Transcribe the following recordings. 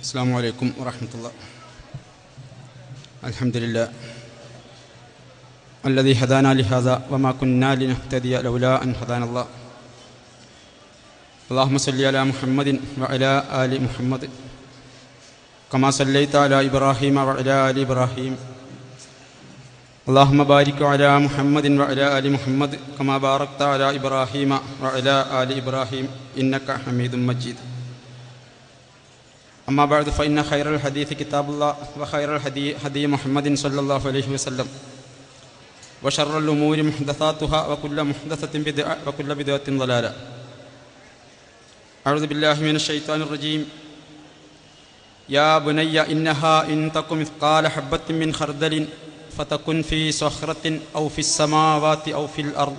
السلام عليكم ورحمة الله. الحمد لله الذي هدانا لهذا وما كنا لنهتدي لولا أن هدانا الله. اللهم صل على محمد وعلى آل محمد كما صليت على إبراهيم وعلى آل إبراهيم. اللهم بارك على محمد وعلى آل محمد كما باركت على إبراهيم وعلى آل إبراهيم إنك حميد مجيد. أما بعد فإن خير الحديث كتاب الله وخير الهدي هدي محمد صلى الله عليه وسلم وشر الأمور محدثاتها وكل محدثة بدعة وكل بدعة ضلالة. أعوذ بالله من الشيطان الرجيم. يا بني إنها إن تك مثقال حبة من خردل فتكن في صخرة أو في السماوات أو في الأرض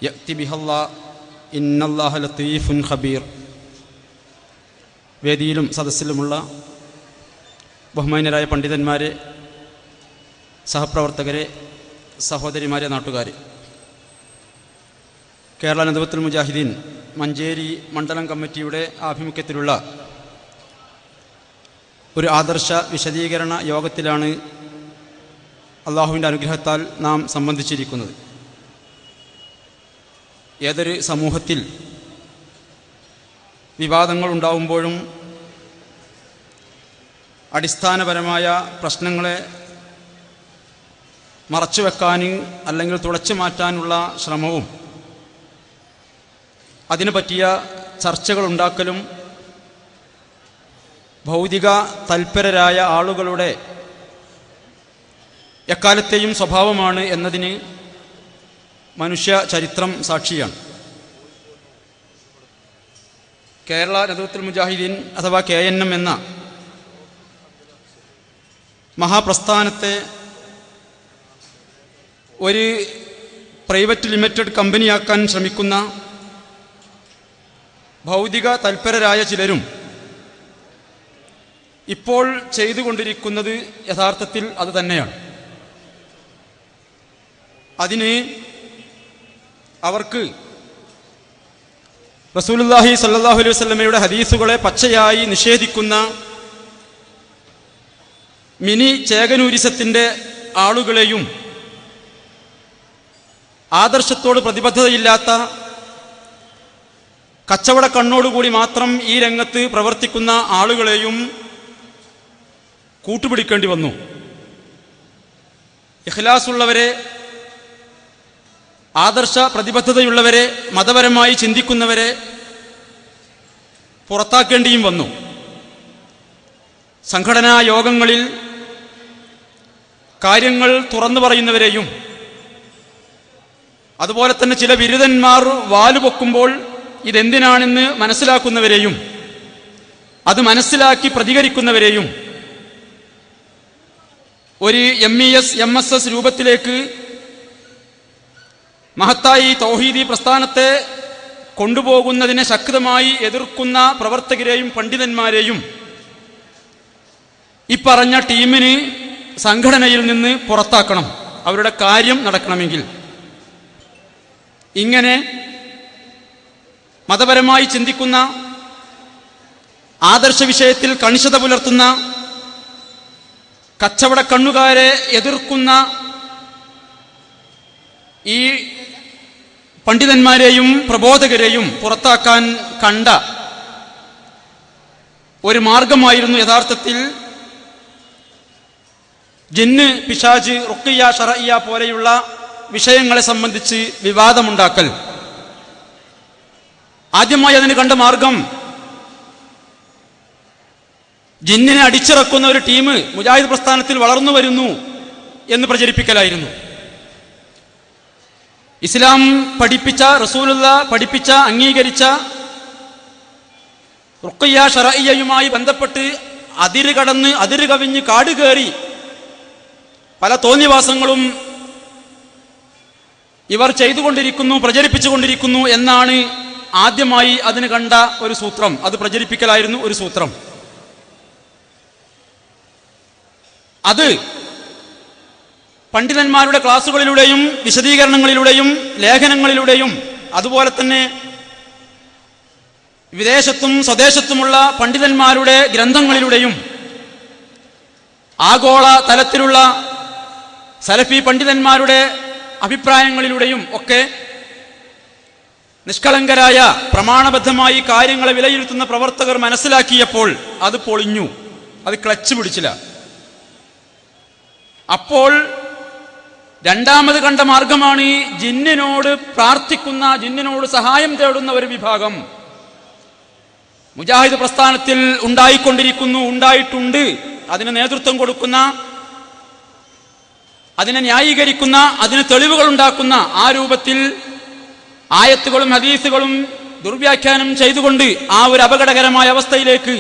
يأتي بها الله إن الله لطيف خبير. വേദിയിലും സദസ്സിലുമുള്ള ബഹുമാന്യരായ പണ്ഡിതന്മാരെ, സഹപ്രവർത്തകരെ, സഹോദരിമാരെ, നാട്ടുകാരെ, കേരള നദ്വത്തുൽ മുജാഹിദീൻ മഞ്ചേരി മണ്ഡലം കമ്മിറ്റിയുടെ ആഭിമുഖ്യത്തിലുള്ള ഒരു ആദർശ വിശദീകരണ യോഗത്തിലാണ് അള്ളാഹുവിൻ്റെ അനുഗ്രഹത്താൽ നാം സംബന്ധിച്ചിരിക്കുന്നത്. ഏതൊരു സമൂഹത്തിൽ വിവാദങ്ങൾ ഉണ്ടാവുമ്പോഴും അടിസ്ഥാനപരമായ പ്രശ്നങ്ങളെ മറച്ചുവെക്കാൻ അല്ലെങ്കിൽ തുടച്ചു മാറ്റാനുള്ള ശ്രമവും അതിനു പറ്റിയ ചർച്ചകൾ ഉണ്ടാക്കലും ഭൗതിക തൽപരരായ ആളുകളുടെ എക്കാലത്തെയും സ്വഭാവമാണ് എന്നതിന് മനുഷ്യ ചരിത്രം സാക്ഷിയാണ്. കേരള നദ്വത്തുൽ മുജാഹിദീൻ അഥവാ KNM എന്ന മഹാപ്രസ്ഥാനത്തെ ഒരു പ്രൈവറ്റ് ലിമിറ്റഡ് കമ്പനിയാക്കാൻ ശ്രമിക്കുന്ന ഭൗതിക തൽപരരായ ചിലരും ഇപ്പോൾ ചെയ്തുകൊണ്ടിരിക്കുന്നത് യഥാർത്ഥത്തിൽ അത് തന്നെയാണ്. അതിന് അവർക്ക് റസൂലുള്ളാഹി സ്വല്ലല്ലാഹു അലൈഹി വസല്ലമയുടെ ഹദീസുകളെ പച്ചയായി നിഷേധിക്കുന്ന മിനി ചേകനൂരിസത്തിൻ്റെ ആളുകളെയും ആദർശത്തോട് പ്രതിബദ്ധതയില്ലാത്ത കച്ചവട കണ്ണോടുകൂടി മാത്രം ഈ രംഗത്ത് പ്രവർത്തിക്കുന്ന ആളുകളെയും കൂട്ടുപിടിക്കേണ്ടി വന്നു. ഇഖ്ലാസുള്ളവരെ, ആദർശ പ്രതിബദ്ധതയുള്ളവരെ, മതപരമായി ചിന്തിക്കുന്നവരെ പുറത്താക്കേണ്ടിയും വന്നു. സംഘടനാ യോഗങ്ങളിൽ കാര്യങ്ങൾ തുറന്നു പറയുന്നവരെയും അതുപോലെ തന്നെ ചില ബിരുദന്മാർ വാലുപൊക്കുമ്പോൾ ഇതെന്തിനാണെന്ന് മനസ്സിലാക്കുന്നവരെയും അത് മനസ്സിലാക്കി പ്രതികരിക്കുന്നവരെയും ഒരു MES MSS രൂപത്തിലേക്ക് മഹത്തായി തൗഹീദി പ്രസ്ഥാനത്തെ കൊണ്ടുപോകുന്നതിനെ ശക്തമായി എതിർക്കുന്ന പ്രവർത്തകരെയും പണ്ഡിതന്മാരെയും ഇപ്പറഞ്ഞ ടീമിന് സംഘടനയിൽ നിന്ന് പുറത്താക്കണം, അവരുടെ കാര്യം നടക്കണമെങ്കിൽ. ഇങ്ങനെ മതപരമായി ചിന്തിക്കുന്ന, ആദർശ വിഷയത്തിൽ കണിശത പുലർത്തുന്ന, കച്ചവട കണ്ണുകാരെ എതിർക്കുന്ന ഈ പണ്ഡിതന്മാരെയും പ്രബോധകരെയും പുറത്താക്കാൻ കണ്ട ഒരു മാർഗമായിരുന്നു യഥാർത്ഥത്തിൽ ജിന്ന്, പിശാച്, റുഖിയ, ശറഇയ്യ പോലെയുള്ള വിഷയങ്ങളെ സംബന്ധിച്ച് വിവാദമുണ്ടാക്കൽ. ആദ്യമായി അതിന് കണ്ട മാർഗം ജിന്നിനെ അടിച്ചിറക്കുന്ന ഒരു ടീം മുജാഹിദ് പ്രസ്ഥാനത്തിൽ വളർന്നു വരുന്നു എന്ന് പ്രചരിപ്പിക്കലായിരുന്നു. ഇസ്ലാം പഠിപ്പിച്ച, റസൂലുള്ള പഠിപ്പിച്ച, അംഗീകരിച്ച റുഖിയ, ശറഇയ്യയുമായി ബന്ധപ്പെട്ട് അതിര് കടന്ന്, അതിര് കവിഞ്ഞ്, കാട് കയറി പല തോന്നിവാസങ്ങളും ഇവർ ചെയ്തുകൊണ്ടിരിക്കുന്നു, പ്രചരിപ്പിച്ചുകൊണ്ടിരിക്കുന്നു എന്നാണ് ആദ്യമായി അതിന് കണ്ട ഒരു സൂത്രം. അത് പ്രചരിപ്പിക്കലായിരുന്നു ഒരു സൂത്രം. അത് പണ്ഡിതന്മാരുടെ ക്ലാസുകളിലൂടെയും വിശദീകരണങ്ങളിലൂടെയും ലേഖനങ്ങളിലൂടെയും അതുപോലെ തന്നെ വിദേശത്തും സ്വദേശത്തുമുള്ള പണ്ഡിതന്മാരുടെ ഗ്രന്ഥങ്ങളിലൂടെയും ആഗോള തലത്തിലുള്ള സലഫി പണ്ഡിതന്മാരുടെ അഭിപ്രായങ്ങളിലൂടെയും ഒക്കെ നിഷ്കളങ്കരായ പ്രമാണബദ്ധമായി കാര്യങ്ങളെ വിലയിരുത്തുന്ന പ്രവർത്തകർ മനസ്സിലാക്കിയപ്പോൾ അത് പൊളിഞ്ഞു, അത് ക്ലച്ച് പിടിച്ചില്ല. അപ്പോൾ രണ്ടാമത് കണ്ട മാർഗമാണ് ഈ ജിന്നിനോട് പ്രാർത്ഥിക്കുന്ന, ജിന്നിനോട് സഹായം തേടുന്ന ഒരു വിഭാഗം മുജാഹിദ് പ്രസ്ഥാനത്തിൽ ഉണ്ടായിക്കൊണ്ടിരിക്കുന്നു, ഉണ്ടായിട്ടുണ്ട്. അതിന് നേതൃത്വം കൊടുക്കുന്ന, അതിനെ ന്യായീകരിക്കുന്ന, അതിന് തെളിവുകൾ ഉണ്ടാക്കുന്ന, ആ രൂപത്തിൽ ആയത്തുകളും ഹദീസുകളും ദുർവ്യാഖ്യാനം ചെയ്തുകൊണ്ട് ആ ഒരു അപകടകരമായ അവസ്ഥയിലേക്ക്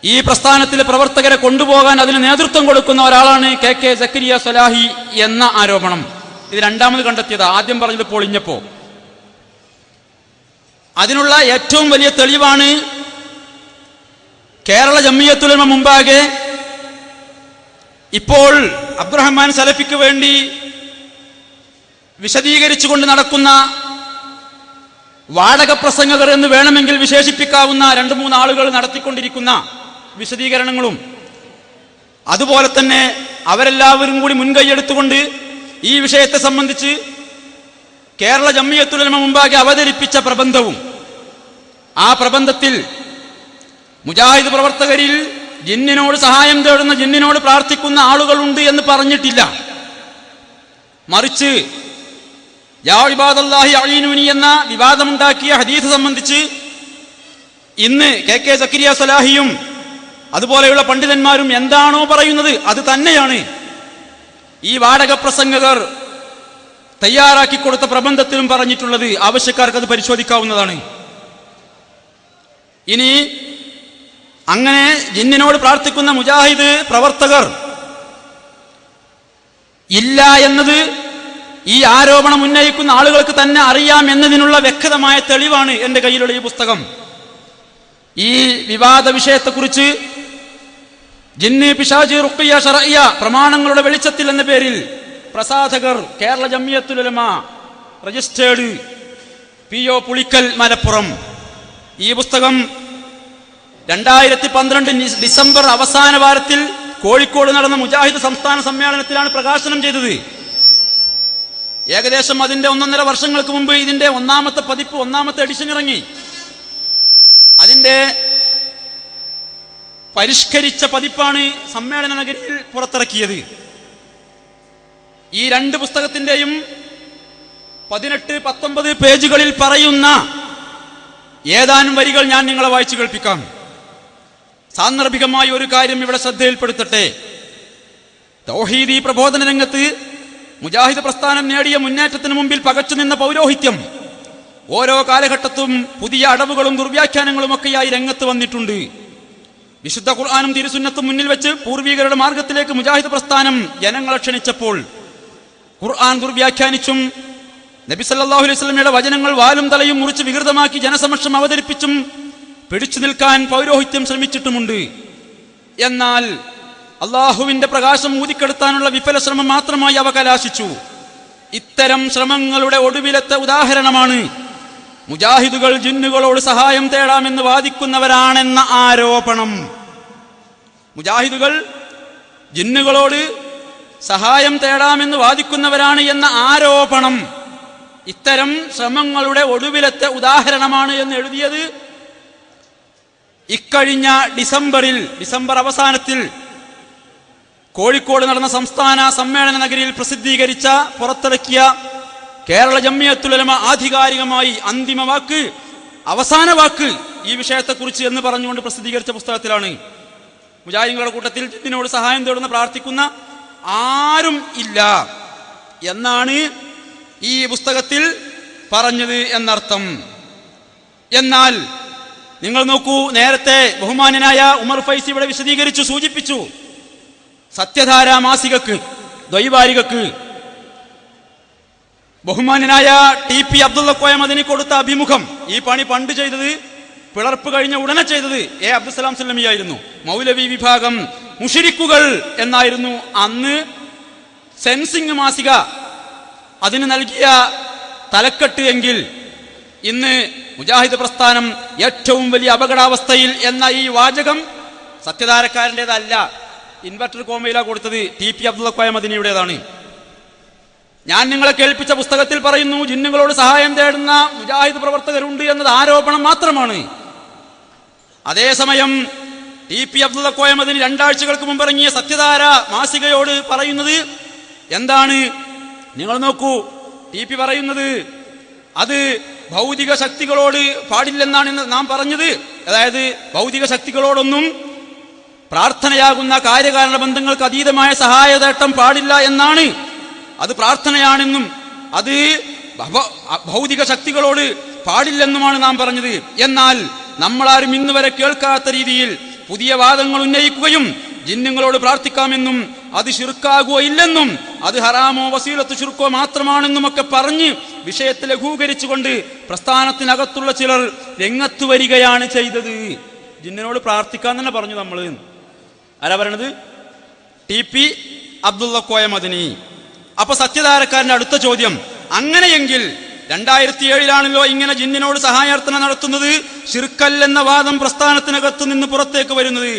ഈ പ്രസ്ഥാനത്തിലെ പ്രവർത്തകരെ കൊണ്ടുപോകാൻ അതിന് നേതൃത്വം കൊടുക്കുന്ന ഒരാളാണ് KK സക്കരിയ സ്വലാഹി എന്ന ആരോപണം. ഇത് രണ്ടാമത് കണ്ടെത്തിയത്, ആദ്യം പറഞ്ഞത് പൊളിഞ്ഞപ്പോ. അതിനുള്ള ഏറ്റവും വലിയ തെളിവാണ് കേരള ജംഇയ്യത്തുൽ ഉലമ മുമ്പാകെ ഇപ്പോൾ അബ്ദുറഹ്മാൻ സലഫിക്ക് വേണ്ടി വിശദീകരിച്ചുകൊണ്ട് നടക്കുന്ന വാടക പ്രസംഗകർ എന്ന് വേണമെങ്കിൽ വിശേഷിപ്പിക്കാവുന്ന 2-3 ആളുകൾ നടത്തിക്കൊണ്ടിരിക്കുന്ന വിശദീകരണങ്ങളും, അതുപോലെ തന്നെ അവരെല്ലാവരും കൂടി മുൻകൈയെടുത്തുകൊണ്ട് ഈ വിഷയത്തെ സംബന്ധിച്ച് കേരള ജംഇയ്യത്തുൽ ഉലമ മുമ്പാകെ അവതരിപ്പിച്ച പ്രബന്ധവും, ആ പ്രബന്ധത്തിൽ മുജാഹിദ് പ്രവർത്തകരിൽ ജിന്നിനോട് സഹായം തേടുന്ന, ജിന്നിനോട് പ്രാർത്ഥിക്കുന്ന ആളുകളുണ്ട് എന്ന് പറഞ്ഞിട്ടില്ല. മറിച്ച് യാ ഇബാദല്ലാഹി അഈനൂനി എന്ന വിവാദമുണ്ടാക്കിയ ഹദീസ് സംബന്ധിച്ച് ഇന്ന് KK സക്കരിയ സ്വലാഹിയും അതുപോലെയുള്ള പണ്ഡിതന്മാരും എന്താണോ പറയുന്നത് അത് തന്നെയാണ് ഈ വാടക പ്രസംഗകർ തയ്യാറാക്കി കൊടുത്ത പ്രബന്ധത്തിലും പറഞ്ഞിട്ടുള്ളത്. ആവശ്യക്കാർക്ക് അത് പരിശോധിക്കാവുന്നതാണ്. ഇനി അങ്ങനെ ജിന്നിനോട് പ്രാർത്ഥിക്കുന്ന മുജാഹിദ് പ്രവർത്തകർ ഇല്ല എന്നത് ഈ ആരോപണം ഉന്നയിക്കുന്ന ആളുകൾക്ക് തന്നെ അറിയാം എന്നതിനുള്ള വ്യക്തമായ തെളിവാണ് എൻ്റെ കയ്യിലുള്ള ഈ പുസ്തകം. ഈ വിവാദ വിഷയത്തെക്കുറിച്ച് ജിന്ന്, പിശാച്, റുഖിയ, ശർഇയ്യ പ്രമാണങ്ങളുടെ വെളിച്ചത്തിൽ എന്ന പേരിൽ പ്രസാധകർ കേരള ജംഇയ്യത്തുൽ ഉലമ രജിസ്റ്റേർഡ് PO പുളിക്കൽ മലപ്പുറം. ഈ പുസ്തകം 2012 ഡിസംബർ അവസാന വാരത്തിൽ കോഴിക്കോട് നടന്ന മുജാഹിദ് സംസ്ഥാന സമ്മേളനത്തിലാണ് പ്രകാശനം ചെയ്തത്. ഏകദേശം അതിന്റെ 1.5 വർഷങ്ങൾക്ക് മുമ്പ് ഇതിന്റെ ഒന്നാമത്തെ പതിപ്പ്, ഒന്നാമത്തെ എഡിഷൻ ഇറങ്ങി. അതിന്റെ പരിഷ്കരിച്ച പതിപ്പാണ് സമ്മേളന നഗരിയിൽ പുറത്തിറക്കിയത്. ഈ 2 പുസ്തകത്തിന്റെയും 18-19 പേജുകളിൽ പറയുന്ന ഏതാനും വരികൾ ഞാൻ നിങ്ങളെ വായിച്ചു കേൾപ്പിക്കാം. സാന്ദർഭികമായ ഒരു കാര്യം ഇവിടെ ശ്രദ്ധയിൽപ്പെടുത്തട്ടെ. തൗഹീദി പ്രബോധന രംഗത്ത് മുജാഹിദ് പ്രസ്ഥാനം നേടിയ മുന്നേറ്റത്തിന് മുമ്പിൽ പകച്ചുനിന്ന പൗരോഹിത്യം ഓരോ കാലഘട്ടത്തും പുതിയ അടവുകളും ദുർവ്യാഖ്യാനങ്ങളും ഒക്കെയായി രംഗത്ത് വന്നിട്ടുണ്ട്. വിശുദ്ധ ഖുർആനും തിരുസുന്നത്തും മുന്നിൽ വെച്ച് പൂർവികരുടെ മാർഗത്തിലേക്ക് മുജാഹിദ് പ്രസ്ഥാനം ജനങ്ങളെ ക്ഷണിച്ചപ്പോൾ ഖുർആൻ ദുർവ്യാഖ്യാനിച്ചും നബി സല്ലല്ലാഹു അലൈഹി വസല്ലമയുടെ വചനങ്ങൾ വാലും തലയും മുറിച്ച് വികൃതമാക്കി ജനസമക്ഷം അവതരിപ്പിച്ചും പിടിച്ചു നിൽക്കാൻ പൗരോഹിത്യം ശ്രമിച്ചിട്ടുമുണ്ട്. എന്നാൽ അള്ളാഹുവിന്റെ പ്രകാശം ഊതിക്കെടുത്താനുള്ള വിഫല ശ്രമം മാത്രമായി അവ കലാശിച്ചു. ഇത്തരം ശ്രമങ്ങളുടെ ഒടുവിലത്തെ ഉദാഹരണമാണ് മുജാഹിദുകൾ ജിന്നുകളോട് സഹായം തേടാമെന്ന് വാദിക്കുന്നവരാണെന്ന ആരോപണം. മുജാഹിദുകൾ ജിന്നുകളോട് സഹായം തേടാമെന്ന് വാദിക്കുന്നവരാണ് എന്ന ആരോപണം ഇത്തരം ശ്രമങ്ങളുടെ ഒടുവിലത്തെ ഉദാഹരണമാണ് എന്ന് എഴുതിയത് ഇക്കഴിഞ്ഞ ഡിസംബർ അവസാനത്തിൽ കോഴിക്കോട് നടന്ന സംസ്ഥാന സമ്മേളന നഗരിയിൽ പ്രസിദ്ധീകരിച്ച, പുറത്തിറക്കിയ കേരള ജംഇയ്യത്തുൽ ഉലമ ആധികാരികമായി അന്തിമ വാക്ക്, അവസാന വാക്ക് ഈ വിഷയത്തെക്കുറിച്ച് എന്ന് പറഞ്ഞുകൊണ്ട് പ്രസിദ്ധീകരിച്ച പുസ്തകത്തിലാണ്. മുജാഹിദുകളുടെ കൂട്ടത്തിൽ ജിന്നിനോട് സഹായം തേടുന്ന, പ്രാർത്ഥിക്കുന്ന ആരും ഇല്ല എന്നാണ് ഈ പുസ്തകത്തിൽ പറഞ്ഞത് എന്നർത്ഥം. എന്നാൽ നിങ്ങൾ നോക്കൂ, നേരത്തെ ബഹുമാന്യനായ ഉമർ ഫൈസി ഇവിടെ വിശദീകരിച്ചു, സൂചിപ്പിച്ചു. സത്യധാര മാസികക്ക്, ദ്വൈവാരികക്ക് ബഹുമാന്യനായ TP അബ്ദുള്ള കോയ മദനി കൊടുത്ത അഭിമുഖം, ഈ പണി പണ്ട് ചെയ്തത്, പിളർപ്പ് കഴിഞ്ഞ ഉടനെ ചെയ്തത് അബ്ദുസ്സലാം സല്ലമിയായിരുന്നു. മൗലവി വിഭാഗം മുശ്രിക്കുകൾ എന്നായിരുന്നു അന്ന് സെൻസിംഗ് മാസിക അതിന് നൽകിയ തലക്കെട്ട് എങ്കിൽ ഇന്ന് മുജാഹിദ് പ്രസ്ഥാനം ഏറ്റവും വലിയ അപകടാവസ്ഥയിൽ എന്ന ഈ വാചകം സത്യധാരക്കാരൻ്റെതല്ല, ഇൻവെർട്ടർ കോമയില കൊടുത്തത് TP അബ്ദുള്ള കോയ മദനിയുടേതാണ്. ഞാൻ നിങ്ങളെ കേൾപ്പിച്ച പുസ്തകത്തിൽ പറയുന്നു, ജിന്നുകളോട് സഹായം തേടുന്ന മുജാഹിദ് പ്രവർത്തകരുണ്ട് എന്നത് ആരോപണം മാത്രമാണ്. അതേസമയം TP അബ്ദുള്ള കോയ മദനി 2 ആഴ്ചകൾക്ക് മുമ്പ് ഇറങ്ങിയ സത്യധാര മാസികയോട് പറയുന്നത് എന്താണ്? നിങ്ങൾ നോക്കൂ, TP പറയുന്നത് അത് ഭൗതിക ശക്തികളോട് പാടില്ലെന്നാണ് നാം പറഞ്ഞത്. അതായത് ഭൗതിക ശക്തികളോടൊന്നും പ്രാർത്ഥനയാകുന്ന കാര്യകാരണ ബന്ധങ്ങൾക്ക് അതീതമായ സഹായതേട്ടം പാടില്ല എന്നാണ്. അത് പ്രാർത്ഥനയാണെന്നും അത് ഭൗതിക ശക്തികളോട് പാടില്ലെന്നുമാണ് നാം പറഞ്ഞത്. എന്നാൽ നമ്മളാരും ഇന്ന് വരെ കേൾക്കാത്ത രീതിയിൽ പുതിയ വാദങ്ങൾ ഉന്നയിക്കുകയും ജിന്നുകളോട് പ്രാർത്ഥിക്കാമെന്നും അത് ശിർക്കാകുകയില്ലെന്നും അത് ഹറാമോ വസീലത്ത് ശിർക്കോ മാത്രമാണെന്നും ഒക്കെ പറഞ്ഞ് വിഷയത്തെ ലഘൂകരിച്ചുകൊണ്ട് പ്രസ്ഥാനത്തിനകത്തുള്ള ചിലർ രംഗത്ത് വരികയാണ് ചെയ്തത്. ജിന്നിനോട് പ്രാർത്ഥിക്കാൻ തന്നെ പറഞ്ഞു നമ്മൾ. ആരാ പറയണത്? TP അബ്ദുള്ള കോയ മദനി. അപ്പൊ സത്യധാരക്കാരന്റെ അടുത്ത ചോദ്യം, അങ്ങനെയെങ്കിൽ 2007 ഇങ്ങനെ ജിന്നിനോട് സഹായാർത്ഥന നടത്തുന്നത് ശിർക്കല്ലെന്ന വാദം പ്രസ്ഥാനത്തിനകത്ത് നിന്ന് പുറത്തേക്ക് വരുന്നത്.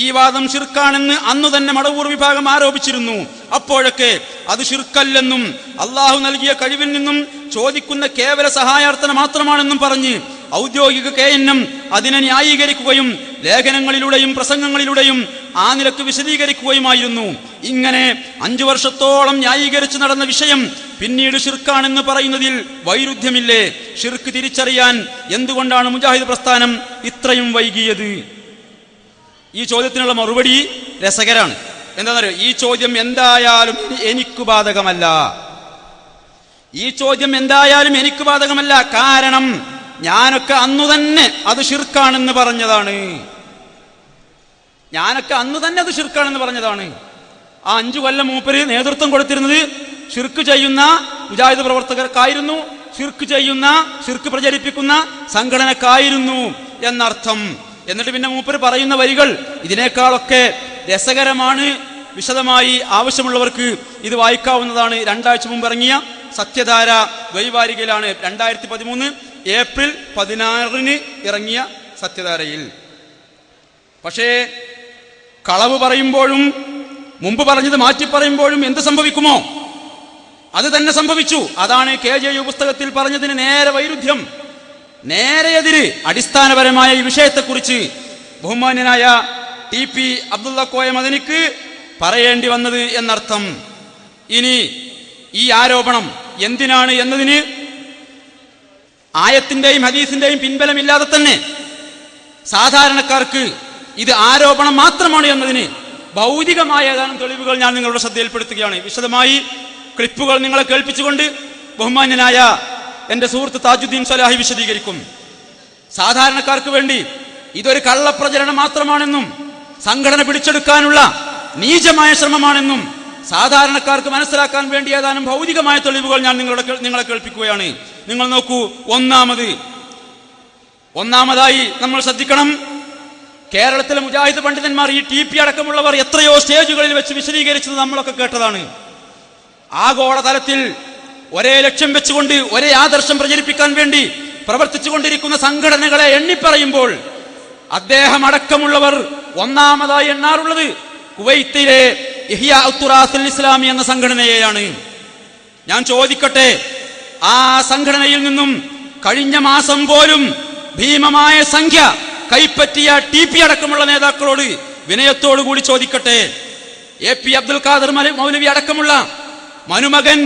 ഈ വാദം ശിർക്കാണെന്ന് അന്നു തന്നെ മടവൂർ വിഭാഗം ആരോപിച്ചിരുന്നു. അപ്പോഴൊക്കെ അത് ശിർക്കല്ലെന്നും അള്ളാഹു നൽകിയ കഴിവിൽ നിന്നും ചോദിക്കുന്ന കേവല സഹായാർത്ഥന മാത്രമാണെന്നും പറഞ്ഞ് ഔദ്യോഗിക KNM അതിനെ ന്യായീകരിക്കുകയും ലേഖനങ്ങളിലൂടെയും പ്രസംഗങ്ങളിലൂടെയും ആ നിലക്ക് വിശദീകരിക്കുകയുമായിരുന്നു. ഇങ്ങനെ 5 വർഷത്തോളം ന്യായീകരിച്ചു നടന്ന വിഷയം പിന്നീട് ശിർക്കാണെന്ന് പറയുന്നതിൽ വൈരുദ്ധ്യമില്ലേ? ശിർക്ക് തിരിച്ചറിയാൻ എന്തുകൊണ്ടാണ് മുജാഹിദ് പ്രസ്ഥാനം ഇത്രയും വൈകിയത്? ഈ ചോദ്യത്തിനുള്ള മറുപടി രസകരാണ്. എന്താണെന്നറിയോ? ഈ ചോദ്യം എന്തായാലും എനിക്ക് ബാധകമല്ല. ഈ ചോദ്യം എന്തായാലും എനിക്ക് ബാധകമല്ല. കാരണം ഞാനൊക്കെ അന്നു തന്നെ അത് ശിർക്കാണെന്ന് പറഞ്ഞതാണ്. ആ 5 കൊല്ലം മൂപ്പര് നേതൃത്വം കൊടുത്തിരുന്നത് ശിർക്ക് ചെയ്യുന്ന മുജാഹിദ് പ്രവർത്തകർക്കായിരുന്നു, ശിർക്ക് പ്രചരിപ്പിക്കുന്ന സംഘടനക്കായിരുന്നു എന്നർത്ഥം. എന്നിട്ട് പിന്നെ മൂപ്പര് പറയുന്ന വരികൾ ഇതിനേക്കാളൊക്കെ രസകരമാണ്. വിശദമായി ആവശ്യമുള്ളവർക്ക് ഇത് വായിക്കാവുന്നതാണ്. 2 ആഴ്ച മുമ്പ് ഇറങ്ങിയ സത്യധാര ദ്വൈവാരികയിലാണ്. 2013 ഏപ്രിൽ 16 ഇറങ്ങിയ സത്യധാരയിൽ. പക്ഷേ കളവ് പറയുമ്പോഴും മുമ്പ് പറഞ്ഞത് മാറ്റി പറയുമ്പോഴും എന്ത് സംഭവിക്കുമോ അത് തന്നെ സംഭവിച്ചു. അതാണ് KJU പുസ്തകത്തിൽ പറഞ്ഞതിന് നേരെ വൈരുദ്ധ്യം, നേരെ എതിര്. അടിസ്ഥാനപരമായ ഈ വിഷയത്തെക്കുറിച്ച് ബഹുമാന്യനായ TP അബ്ദുള്ള കോയ മദനിക്ക് പറയേണ്ടി വന്നത് എന്നർത്ഥം. ഇനി ഈ ആരോപണം എന്തിനാണ് എന്നതിന് ആയത്തിന്റെയും ഹദീസിന്റെയും പിൻബലമില്ലാതെ തന്നെ സാധാരണക്കാർക്ക് ഇത് ആരോപണം മാത്രമാണ് എന്നതിന് ഭൗതികമായ ഏതാനും തെളിവുകൾ ഞാൻ നിങ്ങളുടെ ശ്രദ്ധയിൽപ്പെടുത്തുകയാണ്. വിശദമായി ക്ലിപ്പുകൾ നിങ്ങളെ കേൾപ്പിച്ചുകൊണ്ട് ബഹുമാന്യനായ എന്റെ സുഹൃത്ത് താജുദ്ദീൻ സലാഹി വിശദീകരിക്കും. സാധാരണക്കാർക്ക് വേണ്ടി ഇതൊരു കള്ളപ്രചരണം മാത്രമാണെന്നും സംഘടന പിടിച്ചെടുക്കാനുള്ള നീചമായ ശ്രമമാണെന്നും സാധാരണക്കാർക്ക് മനസ്സിലാക്കാൻ വേണ്ടി ഏതാനും ഭൗതികമായ തെളിവുകൾ ഞാൻ നിങ്ങളെ കേൾപ്പിക്കുകയാണ്. നിങ്ങൾ നോക്കൂ. ഒന്നാമതായി നമ്മൾ ശ്രദ്ധിക്കണം, കേരളത്തിലെ മുജാഹിദ് പണ്ഡിതന്മാർ ഈ TP അടക്കമുള്ളവർ എത്രയോ സ്റ്റേജുകളിൽ വെച്ച് വിശദീകരിച്ചത് നമ്മളൊക്കെ കേട്ടതാണ്. ആഗോളതലത്തിൽ ഒരേ ലക്ഷ്യം വെച്ചുകൊണ്ട് ഒരേ ആദർശം പ്രചരിപ്പിക്കാൻ വേണ്ടി പ്രവർത്തിച്ചു കൊണ്ടിരിക്കുന്ന സംഘടനകളെ എണ്ണിപ്പറയുമ്പോൾ അദ്ദേഹം അടക്കമുള്ളവർ ഒന്നാമതായി എണ്ണാറുള്ളത് കുവൈത്തിലെ ഇഹ്യാ ഉത്തുറാസുൽ ഇസ്ലാമി എന്ന സംഘടനയെയാണ്. ഞാൻ ചോദിക്കട്ടെ, ആ സംഘടനയിൽ നിന്നും കഴിഞ്ഞ മാസം പോലും ഭീമമായ സംഖ്യ കൈപ്പറ്റിയ TP അടക്കമുള്ള നേതാക്കളോട് വിനയത്തോടു കൂടി ചോദിക്കട്ടെ, AP അബ്ദുൽ ഖാദർ മൗലവി അടക്കമുള്ള മനുമകൻ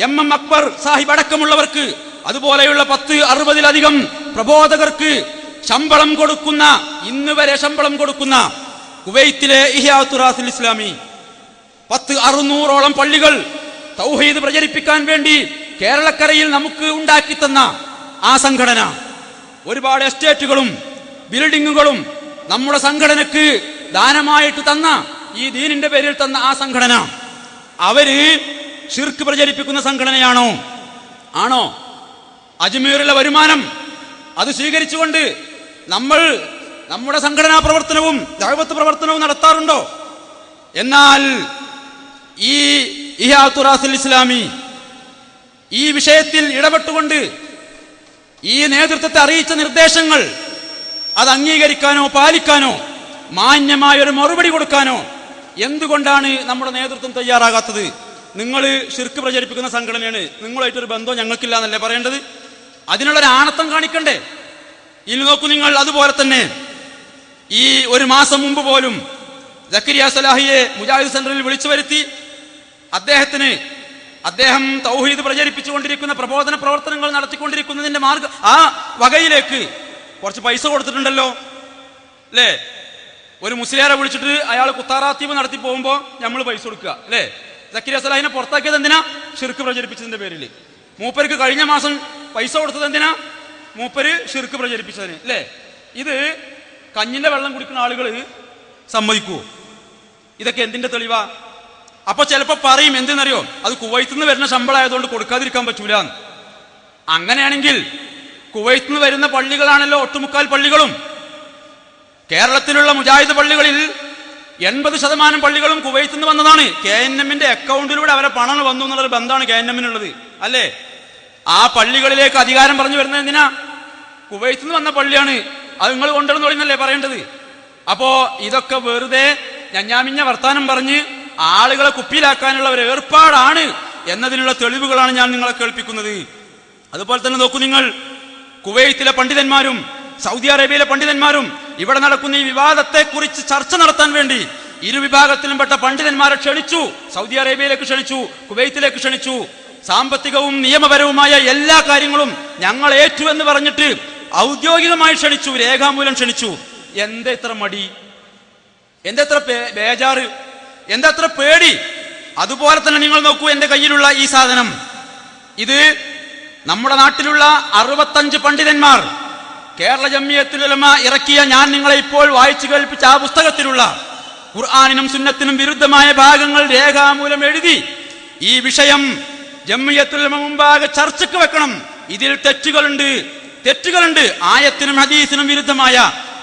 MM അക്ബർ സാഹിബ് അടക്കമുള്ളവർക്ക്, അതുപോലെയുള്ള 10-60-ലധികം പ്രബോധകർക്ക് ശമ്പളം കൊടുക്കുന്ന, ഇന്ന് വരെ ശമ്പളം കൊടുക്കുന്ന കുവൈത്തിലെ ഇഹ്യാ ഉത്തുറാസുൽ ഇസ്ലാമി, 10-600ഓളം പള്ളികൾ തൗഹീദ് പ്രചരിപ്പിക്കാൻ വേണ്ടി കേരളക്കരയിൽ നമുക്ക് ഉണ്ടാക്കി തന്ന ആ സംഘടന, ഒരുപാട് എസ്റ്റേറ്റുകളും ബിൽഡിങ്ങുകളും നമ്മുടെ സംഘടനക്ക് ദാനമായിട്ട് തന്ന, ഈ ദീനിന്റെ പേരിൽ തന്ന ആ സംഘടന, അവര് ശിർക്ക് പ്രചരിപ്പിക്കുന്ന സംഘടനയാണോ? ആണോ? അജ്മീറിലെ വരുമാനം അത് സ്വീകരിച്ചുകൊണ്ട് നമ്മൾ നമ്മുടെ സംഘടനാ പ്രവർത്തനവും ദഅവത്ത് പ്രവർത്തനവും നടത്താറുണ്ടോ? എന്നാൽ ഈ ഇഹ്യാ ഉത്തുറാസുൽ ഇസ്ലാമി ഈ വിഷയത്തിൽ ഇടപെട്ടുകൊണ്ട് ഈ നേതൃത്വത്തെ അറിയിച്ച നിർദ്ദേശങ്ങൾ അത് അംഗീകരിക്കാനോ പാലിക്കാനോ മാന്യമായൊരു മറുപടി കൊടുക്കാനോ എന്തുകൊണ്ടാണ് നമ്മുടെ നേതൃത്വം തയ്യാറാകാത്തത്? നിങ്ങൾ ശിർക്ക് പ്രചരിപ്പിക്കുന്ന സംഘടനയാണ്, നിങ്ങളായിട്ടൊരു ബന്ധം ഞങ്ങൾക്കില്ല എന്നല്ലേ പറയേണ്ടത്? അതിനുള്ളൊരു ആണത്തം കാണിക്കണ്ടേ? ഇനി നോക്കൂ നിങ്ങൾ, അതുപോലെ തന്നെ ഈ ഒരു മാസം മുമ്പ് പോലും സക്കരിയ സലാഹിയെ മുജാഹിദ് സെന്ററിൽ വിളിച്ചു വരുത്തി അദ്ദേഹം തൗഹീദ് പ്രചരിപ്പിച്ചുകൊണ്ടിരിക്കുന്ന പ്രബോധന പ്രവർത്തനങ്ങൾ നടത്തിക്കൊണ്ടിരിക്കുന്നതിന്റെ ആ വകയിലേക്ക് കുറച്ച് പൈസ കൊടുത്തിട്ടുണ്ടല്ലോ അല്ലേ? ഒരു മുസ്ലിയാരെ വിളിച്ചിട്ട് അയാൾ കുത്താറാത്തീവ് നടത്തി പോകുമ്പോ നമ്മൾ പൈസ കൊടുക്കുക അല്ലേ? സക്കരിയ സലാഹിനെ പുറത്താക്കിയത് എന്തിനാ? ശിർക്ക് പ്രചരിപ്പിച്ചതിന്റെ പേരിൽ. മൂപ്പർക്ക് കഴിഞ്ഞ മാസം പൈസ കൊടുത്തത് എന്തിനാ? മൂപ്പര് ശിർക്ക് പ്രചരിപ്പിച്ചതിന് അല്ലേ? ഇത് കഞ്ഞിന്റെ വെള്ളം കുടിക്കുന്ന ആളുകൾ സമ്മതിക്കുവോ? ഇതൊക്കെ എന്തിന്റെ തെളിവാ? അപ്പൊ ചിലപ്പോ പറയും എന്തെന്നറിയോ, അത് കുവൈത്തിൽ നിന്ന് വരുന്ന ശമ്പളമായതുകൊണ്ട് കൊടുക്കാതിരിക്കാൻ പറ്റൂല. അങ്ങനെയാണെങ്കിൽ കുവൈത്തിൽ നിന്ന് വരുന്ന പള്ളികളാണല്ലോ ഒട്ടുമുക്കാൽ പള്ളികളും. കേരളത്തിലുള്ള മുജാഹിദ് പള്ളികളിൽ 80% പള്ളികളും കുവൈത്തിൽ നിന്ന് വന്നതാണ്. KNMന്റെ അക്കൗണ്ടിലൂടെ അവരെ പണം വന്നു എന്നുള്ളൊരു ബന്ധമാണ് KNMനുള്ളത് അല്ലേ? ആ പള്ളികളിലേക്ക് അധികാരം പറഞ്ഞു വരുന്നത് എന്തിനാ? കുവൈത്തിൽ നിന്ന് വന്ന പള്ളിയാണ്, അത് നിങ്ങൾ കൊണ്ടുവന്ന് തുടങ്ങിയല്ലേ പറയേണ്ടത്. അപ്പോ ഇതൊക്കെ വെറുതെ ഞഞ്ഞാമിഞ്ഞ വർത്താനം പറഞ്ഞ് ആളുകളെ കുപ്പിയിലാക്കാനുള്ള ഒരു ഏർപ്പാടാണ് എന്നതിനുള്ള തെളിവുകളാണ് ഞാൻ നിങ്ങളെ കേൾപ്പിക്കുന്നത്. അതുപോലെ തന്നെ നോക്കൂ നിങ്ങൾ, കുവൈത്തിലെ പണ്ഡിതന്മാരും സൗദി അറേബ്യയിലെ പണ്ഡിതന്മാരും ഇവിടെ നടക്കുന്ന ഈ വിവാദത്തെ കുറിച്ച് ചർച്ച നടത്താൻ വേണ്ടി ഇരുവിഭാഗത്തിലും പെട്ട പണ്ഡിതന്മാരെ ക്ഷണിച്ചു. സൗദി അറേബ്യയിലേക്ക് ക്ഷണിച്ചു, കുവൈത്തിലേക്ക് ക്ഷണിച്ചു. സാമ്പത്തികവും നിയമപരവുമായ എല്ലാ കാര്യങ്ങളും ഞങ്ങൾ ഏറ്റു എന്ന് പറഞ്ഞിട്ട് ഔദ്യോഗികമായി ക്ഷണിച്ചു, രേഖാമൂലം ക്ഷണിച്ചു. എന്തെത്ര മടി, എന്തെത്ര ബേജാറ്, എന്തെത്ര പേടി. അതുപോലെ തന്നെ നിങ്ങൾ നോക്കൂ, എന്റെ കയ്യിലുള്ള ഈ സാധനം, ഇത് നമ്മുടെ നാട്ടിലുള്ള 65 പണ്ഡിതന്മാർ കേരള ജംഇയ്യത്തുൽ ഉലമ ഇറക്കിയ, ഞാൻ നിങ്ങളെ ഇപ്പോൾ വായിച്ചു കേൾപ്പിച്ച ആ പുസ്തകത്തിലുള്ള ഖുർആനിനും സുന്നത്തിനും വിരുദ്ധമായ ഭാഗങ്ങൾ രേഖാമൂലം എഴുതി ഈ വിഷയം ജംഇയ്യത്തുൽ ഉലമ മുമ്പാകെ ചർച്ചയ്ക്ക് വെക്കണം. ഇതിൽ തെറ്റുകളുണ്ട്, ആയത്തിനും ഹദീസിനും വിരുദ്ധമായ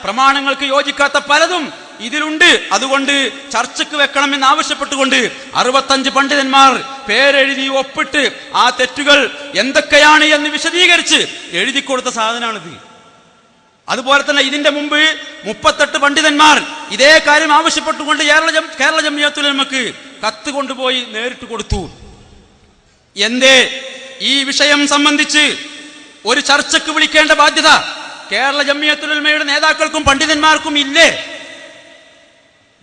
പ്രമാണങ്ങൾക്ക് യോജിക്കാത്ത പലതും ഇതിലുണ്ട്, അതുകൊണ്ട് ചർച്ചയ്ക്ക് വെക്കണം എന്ന് ആവശ്യപ്പെട്ടുകൊണ്ട് 65 പണ്ഡിതന്മാർ പേരെഴുതി ഒപ്പിട്ട് ആ തെറ്റുകൾ എന്തൊക്കെയാണ് എന്ന് വിശദീകരിച്ച് എഴുതി കൊടുത്ത സാധനമാണിത്. അതുപോലെ തന്നെ ഇതിന്റെ മുമ്പ് 38 പണ്ഡിതന്മാർ ഇതേ കാര്യം ആവശ്യപ്പെട്ടുകൊണ്ട് കേരള ജംഇയ്യത്തുൽ ഉലമക്ക് കത്ത് കൊണ്ടുപോയി നേരിട്ട് കൊടുത്തു. എന്തേ ഈ വിഷയം സംബന്ധിച്ച് ഒരു ചർച്ചയ്ക്ക് വിളിക്കേണ്ട ബാധ്യത കേരള ജംഇയ്യത്തുൽ ഉലമയുടെ നേതാക്കൾക്കും പണ്ഡിതന്മാർക്കും ഇല്ലേ?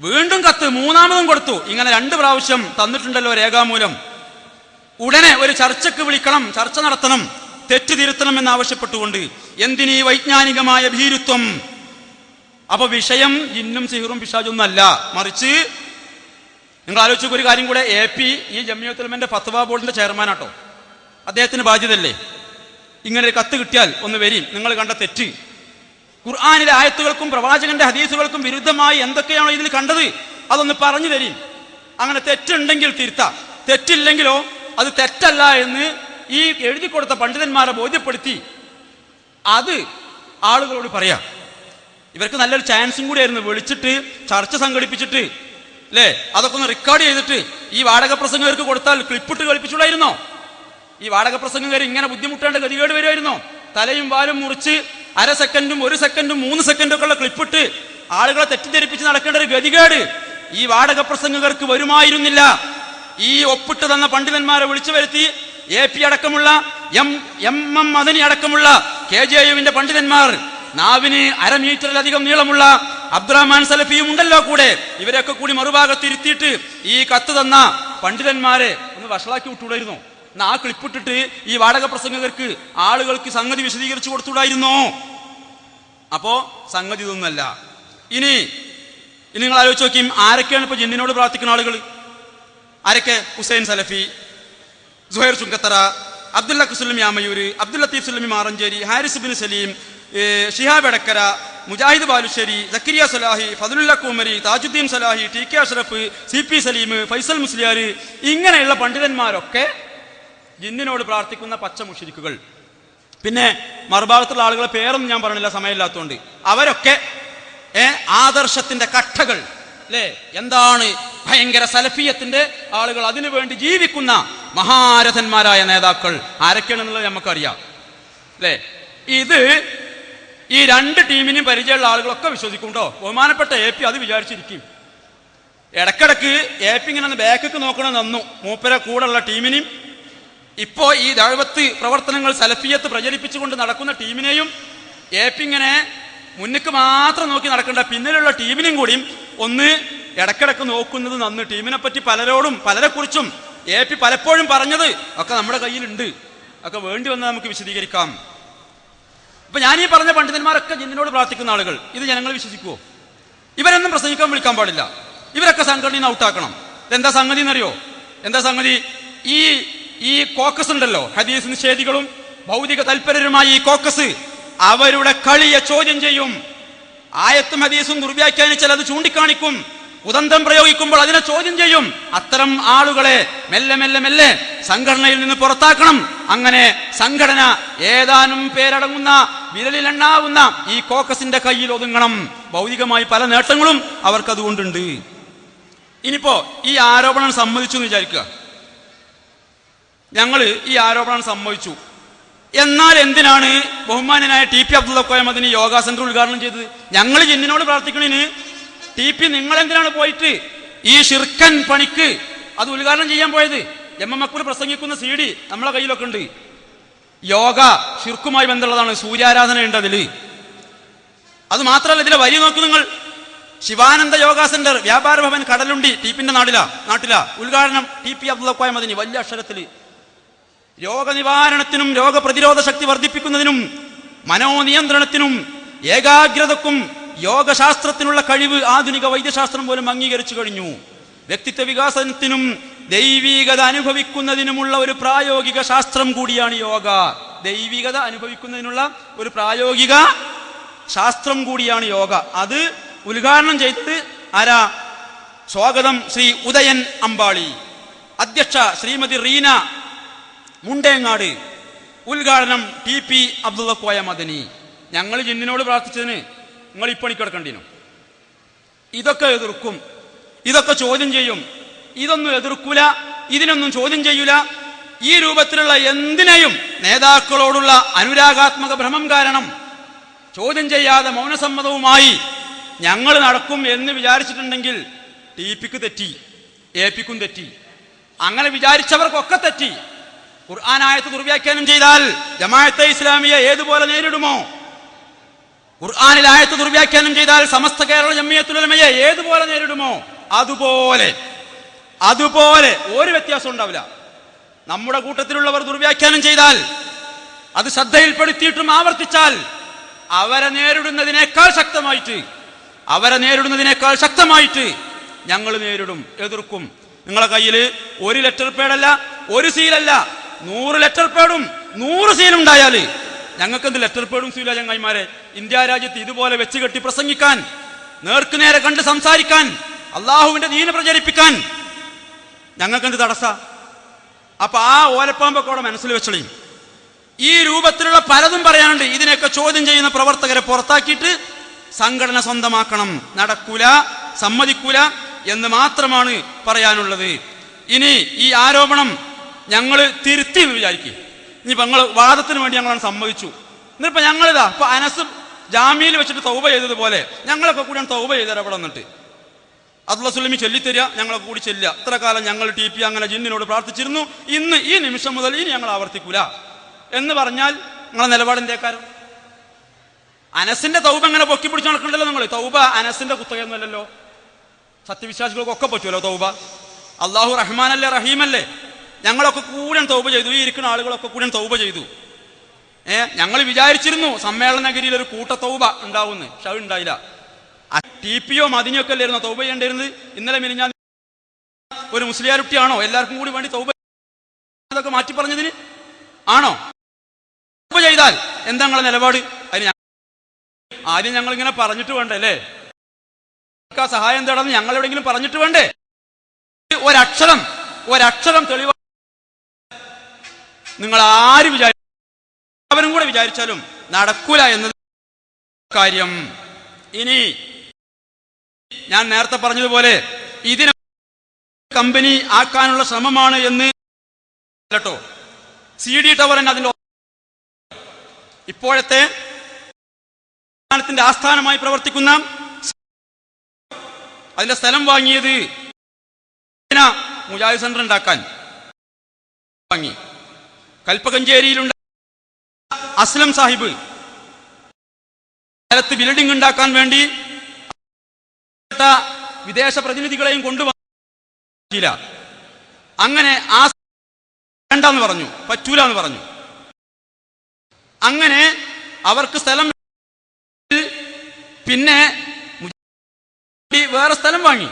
വീണ്ടും കത്ത് മൂന്നാമതും കൊടുത്തു. ഇങ്ങനെ 2 പ്രാവശ്യം തന്നിട്ടുണ്ടല്ലോ രേഖാമൂലം. ഉടനെ ഒരു ചർച്ചയ്ക്ക് വിളിക്കണം, ചർച്ച നടത്തണം, തെറ്റ് തിരുത്തണം എന്നാവശ്യപ്പെട്ടുകൊണ്ട്. എന്തിനീ വൈജ്ഞാനികമായ ഭീരുത്വം? അപ്പൊ വിഷയം ജിന്നും സിഹറും പിശാചൊന്നും അല്ല, മറിച്ച് നിങ്ങൾ ആലോചിച്ച ഒരു കാര്യം കൂടെ, AP ഈ ജംഇയ്യത്തുൽ ഉലമയുടെ ഫത്വ ബോർഡിന്റെ ചെയർമാനാട്ടോ, അദ്ദേഹത്തിന് ബാധ്യതയല്ലേ? ഇങ്ങനെ ഒരു കത്ത് കിട്ടിയാൽ ഒന്ന് വരും, നിങ്ങൾ കണ്ട തെറ്റ് ഖുർആനിലെ ആയത്തുകൾക്കും പ്രവാചകന്റെ ഹദീസുകൾക്കും വിരുദ്ധമായി എന്തൊക്കെയാണോ ഇതിൽ കണ്ടത് അതൊന്ന് പറഞ്ഞു തരും. അങ്ങനെ തെറ്റുണ്ടെങ്കിൽ തിരുത്താം, തെറ്റില്ലെങ്കിലോ അത് തെറ്റല്ല എന്ന് ഈ എഴുതി കൊടുത്ത പണ്ഡിതന്മാരെ ബോധ്യപ്പെടുത്തി അത് ആളുകളോട് പറയാം. ഇവർക്ക് നല്ലൊരു ചാൻസും കൂടിയായിരുന്നു, വിളിച്ചിട്ട് ചർച്ച സംഘടിപ്പിച്ചിട്ട് അല്ലേ, അതൊക്കെ ഒന്ന് റെക്കോർഡ് ചെയ്തിട്ട് ഈ വാടക പ്രസംഗകർക്ക് കൊടുത്താൽ ക്ലിപ്പിട്ട് കളിപ്പിച്ചുകൂടായിരുന്നോ? ഈ വാടക പ്രസംഗകർ ഇങ്ങനെ ബുദ്ധിമുട്ടേണ്ട ഗതികേട് വരുമായിരുന്നോ? തലയും വാലും മുറിച്ച് 1/2 സെക്കൻഡും 1 സെക്കൻഡും 3 സെക്കൻഡും ഒക്കെ ഉള്ള ക്ലിപ്പിട്ട് ആളുകളെ തെറ്റിദ്ധരിപ്പിച്ച് നടക്കേണ്ട ഒരു ഗതികേട് ഈ വാടക പ്രസംഗകർക്ക് വരുമായിരുന്നില്ല. ഈ ഒപ്പിട്ട് തന്ന പണ്ഡിതന്മാരെ വിളിച്ചു വരുത്തി AP അടക്കമുള്ള MM മദനി അടക്കമുള്ള KJUവിന്റെ പണ്ഡിതന്മാർ, നാവിന് 1/2 മീറ്ററിലധികം നീളമുള്ള അബ്ദുറഹ്മാൻ സലഫിയും ഉണ്ടല്ലോ കൂടെ, ഇവരെയൊക്കെ കൂടി മറുഭാഗത്തിരുത്തിയിട്ട് ഈ കത്ത് തന്ന പണ്ഡിതന്മാരെ ഒന്ന് വഷളാക്കി വിട്ടുകൂടായിരുന്നോ? എന്നാ ആ ക്ലിപ്പിട്ടിട്ട് ഈ വാടക പ്രസംഗകർക്ക് ആളുകൾക്ക് സംഗതി വിശദീകരിച്ചു കൊടുത്തുകൂടായിരുന്നോ? അപ്പോ സംഗതി ഇതൊന്നുമല്ല. ഇനി നിങ്ങൾ ആലോചിച്ച് നോക്കിയും, ആരൊക്കെയാണ് ഇപ്പൊ ജിന്നിനോട് പ്രാർത്ഥിക്കുന്ന ആളുകൾ? ആരൊക്കെ? ഹുസൈൻ സലഫി, സുഹൈർ ചുങ്കത്തറ, അബ്ദുല്ല സുല്ലമി ആമയൂര്, അബ്ദുൽ ലത്തീഫ് സുല്ലമി മാറഞ്ചേരി, ഹാരിസ് ബിൻ സലീം, ഷിഹാബ് എടക്കര, മുജാഹിദ് ബാലുശ്ശേരി, സക്കരിയ സലാഹി, ഫദലുല്ല കുമരി, താജുദ്ദീൻ സലാഹി, TK അഷ്റഫ്, CP സലീം, ഫൈസൽ മുസ്ലിയാർ, ഇങ്ങനെയുള്ള പണ്ഡിതന്മാരൊക്കെ ജിന്നിനോട് പ്രാർത്ഥിക്കുന്ന പച്ച മുശ്രിക്കുകൾ. പിന്നെ മറുഭാഗത്തുള്ള ആളുകളെ പേരൊന്നും ഞാൻ പറഞ്ഞില്ല സമയമില്ലാത്തതുകൊണ്ട്. അവരൊക്കെ ആദർശത്തിന്റെ കട്ടകൾ അല്ലേ, എന്താണ് ഭയങ്കര സലഫിയത്തിന്റെ ആളുകൾ, അതിനുവേണ്ടി ജീവിക്കുന്ന മഹാരഥന്മാരായ നേതാക്കൾ ആരൊക്കെയാണെന്നുള്ളത് നമുക്കറിയാം അല്ലേ. ഇത് ഈ രണ്ട് ടീമിനും പരിചയമുള്ള ആളുകളൊക്കെ വിശ്വസിക്കും കേട്ടോ. ബഹുമാനപ്പെട്ട AP അത് വിചാരിച്ചിരിക്കും. ഇടക്കിടക്ക് AP ഇങ്ങനെ ഒന്ന് ബാക്കൊക്കെ നോക്കണം നന്നു മൂപ്പരെ കൂടെയുള്ള ടീമിനെയും ഇപ്പോ ഈ ദഅവത്ത് പ്രവർത്തനങ്ങൾ സലഫിയത്ത് പ്രചരിപ്പിച്ചുകൊണ്ട് നടക്കുന്ന ടീമിനെയും AP ഇങ്ങനെ മുന്നിക്ക് മാത്രം നോക്കി നടക്കേണ്ട പിന്നിലുള്ള ടീമിനെയും കൂടിയും ഒന്ന് ഇടക്കിടക്ക് നോക്കുന്നത് നന്ന്. ടീമിനെ പറ്റി പലരോടും പലരെക്കുറിച്ചും AP പലപ്പോഴും പറഞ്ഞത് ഒക്കെ നമ്മുടെ കയ്യിലുണ്ട്, ഒക്കെ വേണ്ടി വന്ന് നമുക്ക് വിശദീകരിക്കാം. ഇപ്പൊ ഞാനീ പറഞ്ഞ പണ്ഡിതന്മാരൊക്കെ ജിന്നിനോട് പ്രാർത്ഥിക്കുന്ന ആളുകൾ, ഇത് ജനങ്ങൾ വിശ്വസിക്കുവോ? ഇവരൊന്നും പ്രസംഗിക്കാൻ വിളിക്കാൻ പാടില്ല, ഇവരൊക്കെ സംഘടനയിൽ ഔട്ടാക്കണം. എന്താ സംഗതി എന്നറിയോ? എന്താ സംഗതി? ഈ കോക്കസ് ഉണ്ടല്ലോ, ഹദീസ് നിഷേധികളും ഭൗതിക തൽപരരുമായ ഈ കോക്കസ് അവരുടെ കളിയെ ചോദ്യം ചെയ്യും. ആയത്തും ഹദീസും ദുർവ്യാഖ്യാനിച്ചാൽ അത് ചൂണ്ടിക്കാണിക്കും, കുതന്ത്രം പ്രയോഗിക്കുമ്പോൾ അതിനെ ചോദ്യം ചെയ്യും. അത്തരം ആളുകളെ മെല്ലെ മെല്ലെ മെല്ലെ സംഘടനയിൽ നിന്ന് പുറത്താക്കണം. അങ്ങനെ സംഘടന ഏതാനും പേരടങ്ങുന്ന വിരലിലെണ്ണാവുന്ന ഈ കോക്കസിന്റെ കയ്യിൽ ഒതുങ്ങണം. ഭൗതികമായി പല നേട്ടങ്ങളും അവർക്കതുകൊണ്ടുണ്ട്. ഇനിയിപ്പോ ഈ ആരോപണം സമ്മതിച്ചു എന്ന് വിചാരിക്കുക, ഞങ്ങൾ ഈ ആരോപണം സമ്മതിച്ചു. എന്നാൽ എന്തിനാണ് ബഹുമാന്യനായ TP അബ്ദുള്ള കോയ മദനി യോഗ സെന്റർ ഉദ്ഘാടനം ചെയ്തത്? ഞങ്ങൾ ജിന്നിനോട് പ്രാർത്ഥിക്കണേന് TP നിങ്ങൾ എന്തിനാണ് പോയിട്ട് ഈ ഷിർക്കൻ പണിക്ക് അത് ഉദ്ഘാടനം ചെയ്യാൻ പോയത്? മക്ബൂൽ പ്രസംഗിക്കുന്ന CD നമ്മളെ കയ്യിലൊക്കെ ഉണ്ട്. യോഗ ഷിർക്കുമായി ബന്ധമുള്ളതാണ്, സൂര്യാരാധന ഉണ്ട് അതില്. അത് മാത്രമല്ല, ഇതിലെ വരി നോക്കൂ നിങ്ങൾ. ശിവാനന്ദ യോഗ സെന്റർ, വ്യാപാര ഭവൻ, കടലുണ്ടി, TPന്റെ നാട്ടിലാ ഉദ്ഘാടനം TP അബ്ദുള്ള കോയ മദനി വലിയ അക്ഷരത്തില്. രോഗനിവാരണത്തിനും രോഗപ്രതിരോധ ശക്തി വർദ്ധിപ്പിക്കുന്നതിനും മനോനിയന്ത്രണത്തിനും ഏകാഗ്രതക്കും യോഗശാസ്ത്രത്തിനുള്ള കഴിവ് ആധുനിക വൈദ്യശാസ്ത്രം പോലും അംഗീകരിച്ചു കഴിഞ്ഞു. വ്യക്തിത്വ വികാസത്തിനും ദൈവീകത അനുഭവിക്കുന്നതിനുമുള്ള ഒരു പ്രായോഗിക ശാസ്ത്രം കൂടിയാണ് യോഗ. ദൈവികത അനുഭവിക്കുന്നതിനുള്ള ഒരു പ്രായോഗിക ശാസ്ത്രം കൂടിയാണ് യോഗ. അത് ഉദ്ഘാടനം ചെയ്തത് ആരാ? സ്വാഗതം ശ്രീ ഉദയൻ അമ്പാളി, അധ്യക്ഷ ശ്രീമതി റീന മുണ്ടേങ്ങാട്, ഉദ്ഘാടനം TP അബ്ദുള്ള കോയ മദനി. ഞങ്ങൾ ജിന്നിനോട് പ്രാർത്ഥിച്ചതിന് നിങ്ങൾ ഈ പണിക്കെടുക്കണ്ടീനോ? ഇതൊക്കെ എതിർക്കും, ഇതൊക്കെ ചോദ്യം ചെയ്യും. ഇതൊന്നും എതിർക്കൂല, ഇതിനൊന്നും ചോദ്യം ചെയ്യൂല. ഈ രൂപത്തിലുള്ള എന്തിനേയും നേതാക്കളോടുള്ള അനുരാഗാത്മക ഭ്രമം കാരണം ചോദ്യം ചെയ്യാതെ മൗനസമ്മതവുമായി ഞങ്ങൾ നടക്കും എന്ന് വിചാരിച്ചിട്ടുണ്ടെങ്കിൽ TPക്ക് തെറ്റി, APക്കും തെറ്റി. അങ്ങനെ വിചാരിച്ചവർക്കൊക്കെ തെറ്റി. ഖുർആനായത്ത് ദുർവ്യാഖ്യാനം ചെയ്താൽ ജമാഅത്തെ ഇസ്ലാമിയെ ഏതുപോലെ നേരിടുമോ? ഖുർആനിൽ ആയത്ത് ദുർവ്യാഖ്യാനം ചെയ്താൽ സമസ്ത കേരള ജംഇയ്യത്തുൽ ഉലമയെ ഏതുപോലെ നേരിടുമോ? അതുപോലെ ഒരു വ്യത്യാസം ഉണ്ടാവില്ല. നമ്മുടെ കൂട്ടത്തിലുള്ളവർ ദുർവ്യാഖ്യാനം ചെയ്താൽ, അത് ശ്രദ്ധയിൽപ്പെടുത്തിയിട്ടും ആവർത്തിച്ചാൽ അവരെ നേരിടുന്നതിനേക്കാൾ ശക്തമായിട്ട് ഞങ്ങൾ നേരിടും, എതിർക്കും. നിങ്ങളെ കയ്യിൽ 1 ലെറ്റർ പേഡല്ല, 1 സീലല്ല, 100 ലെറ്റർ പേഡും 100 സീലുണ്ടായാൽ ഞങ്ങൾക്കെന്ത് ലെറ്റർ പേഡും സീല? ചങ്ങായിമാരെ, ഇന്ത്യ രാജ്യത്ത് ഇതുപോലെ വെച്ച് കെട്ടി പ്രസംഗിക്കാൻ, നേർക്കുനേരെ കണ്ട് സംസാരിക്കാൻ, അള്ളാഹുവിന്റെ ദീന് പ്രചരിപ്പിക്കാൻ ഞങ്ങൾക്കെന്ത് തടസ്സ? അപ്പൊ ആ ഓലപ്പാമ്പൊക്കെ അവിടെ മനസ്സിൽ വെച്ചളയും. ഈ രൂപത്തിലുള്ള പലതും പറയാനുണ്ട്. ഇതിനെയൊക്കെ ചോദ്യം ചെയ്യുന്ന പ്രവർത്തകരെ പുറത്താക്കിയിട്ട് സംഘടന സ്വന്തമാക്കണം. നടക്കൂല, സമ്മതിക്കൂല എന്ന് മാത്രമാണ് പറയാനുള്ളത്. ഇനി ഈ ആരോപണം ഞങ്ങൾ തിരുത്തി എന്ന് വിചാരിക്കും. ഇനിയിപ്പോ ഞങ്ങൾ വാദത്തിന് വേണ്ടി ഞങ്ങളാണ് സമ്മതിച്ചു. എന്നിട്ടിപ്പോ ഞങ്ങളിതാ ഇപ്പൊ അനസ് ജാമ്യയിൽ വെച്ചിട്ട് തൗബ ചെയ്തതുപോലെ ഞങ്ങളൊക്കെ കൂടിയാണ് തൗബ ചെയ്തത്. അവിടെ വന്നിട്ട് അബ്ദുള്ള സുലൈമി ചൊല്ലിത്തരിക, ഞങ്ങളൊക്കെ കൂടി ചെല്ലുക. ഇത്ര കാലം ഞങ്ങൾ TP അങ്ങനെ ജിന്നിനോട് പ്രാർത്ഥിച്ചിരുന്നു, ഇന്ന് ഈ നിമിഷം മുതൽ ഇനി ഞങ്ങൾ ആവർത്തിക്കൂല എന്ന് പറഞ്ഞാൽ നിങ്ങളെ നിലപാടെന്തേക്കാരം? അനസിന്റെ തൗബ എങ്ങനെ പൊക്കി പിടിച്ച് നടക്കണ്ടല്ലോ നിങ്ങൾ. തൗബ അനസിന്റെ കുത്തകയൊന്നുമല്ലല്ലോ, സത്യവിശ്വാസികൾക്കൊക്കെ പറ്റുമല്ലോ തൗബ. അള്ളാഹു റഹ്മാനല്ലേ, റഹീമല്ലേ? ഞങ്ങളൊക്കെ കൂടെ തൗബ ചെയ്തു, ഈ ഇരിക്കുന്ന ആളുകളൊക്കെ കൂടെ തൗബ ചെയ്തു. ഞങ്ങൾ വിചാരിച്ചിരുന്നു സമ്മേളന നഗരിയിൽ ഒരു കൂട്ട തൗബ ഉണ്ടാവുന്നു, പക്ഷെ അത് ഉണ്ടായില്ല. TPയോ മദിനിയോ ഒക്കെ അല്ലായിരുന്നു തൗബ ചെയ്യേണ്ടിരുന്നത്. ഇന്നലെ മിനിഞ്ഞാൻ ഒരു മുസ്ലിയാരുട്ടിയാണോ എല്ലാവർക്കും കൂടി വേണ്ടി തൗബ ഇതൊക്കെ മാറ്റി പറഞ്ഞതിന്? ആണോ? തൗബ ചെയ്താൽ എന്താ നിങ്ങളെ നിലപാട്? അതിന് ആദ്യം ഞങ്ങൾ ഇങ്ങനെ പറഞ്ഞിട്ട് വേണ്ടേ അല്ലേ? സഹായം എന്താണെന്ന് ഞങ്ങൾ എവിടെയെങ്കിലും പറഞ്ഞിട്ട് വേണ്ടേ? ഒരക്ഷരം തെളിവ് നിങ്ങൾ ആര് അവരും കൂടെ വിചാരിച്ചാലും നടക്കൂല എന്നത് കാര്യം. ഇനി ഞാൻ നേരത്തെ പറഞ്ഞതുപോലെ ഇതിനെ കമ്പനി ആക്കാനുള്ള ശ്രമമാണ് എന്ന് കേട്ടോ. CD ടവർ തന്നെ അതിന്റെ ഇപ്പോഴത്തെ ത്തിന്റെ ആസ്ഥാനമായി പ്രവർത്തിക്കുന്ന അതിന്റെ സ്ഥലം വാങ്ങിയത് മുജാഹിദ് സെന്റർ ഉണ്ടാക്കാൻ വാങ്ങി. കൽപ്പകഞ്ചേരിയിലുണ്ട് അസ്ലം സാഹിബ് സ്ഥലത്ത് ബിൽഡിംഗ് ഉണ്ടാക്കാൻ വേണ്ടി വിദേശ പ്രതിനിധികളെയും കൊണ്ടുവന്നില്ല. അങ്ങനെ ആ വേണ്ടെന്ന് പറഞ്ഞു, പറ്റൂല എന്ന് പറഞ്ഞു. അങ്ങനെ അവർക്ക് സ്ഥലം, പിന്നെ വേറെ സ്ഥലം വാങ്ങി.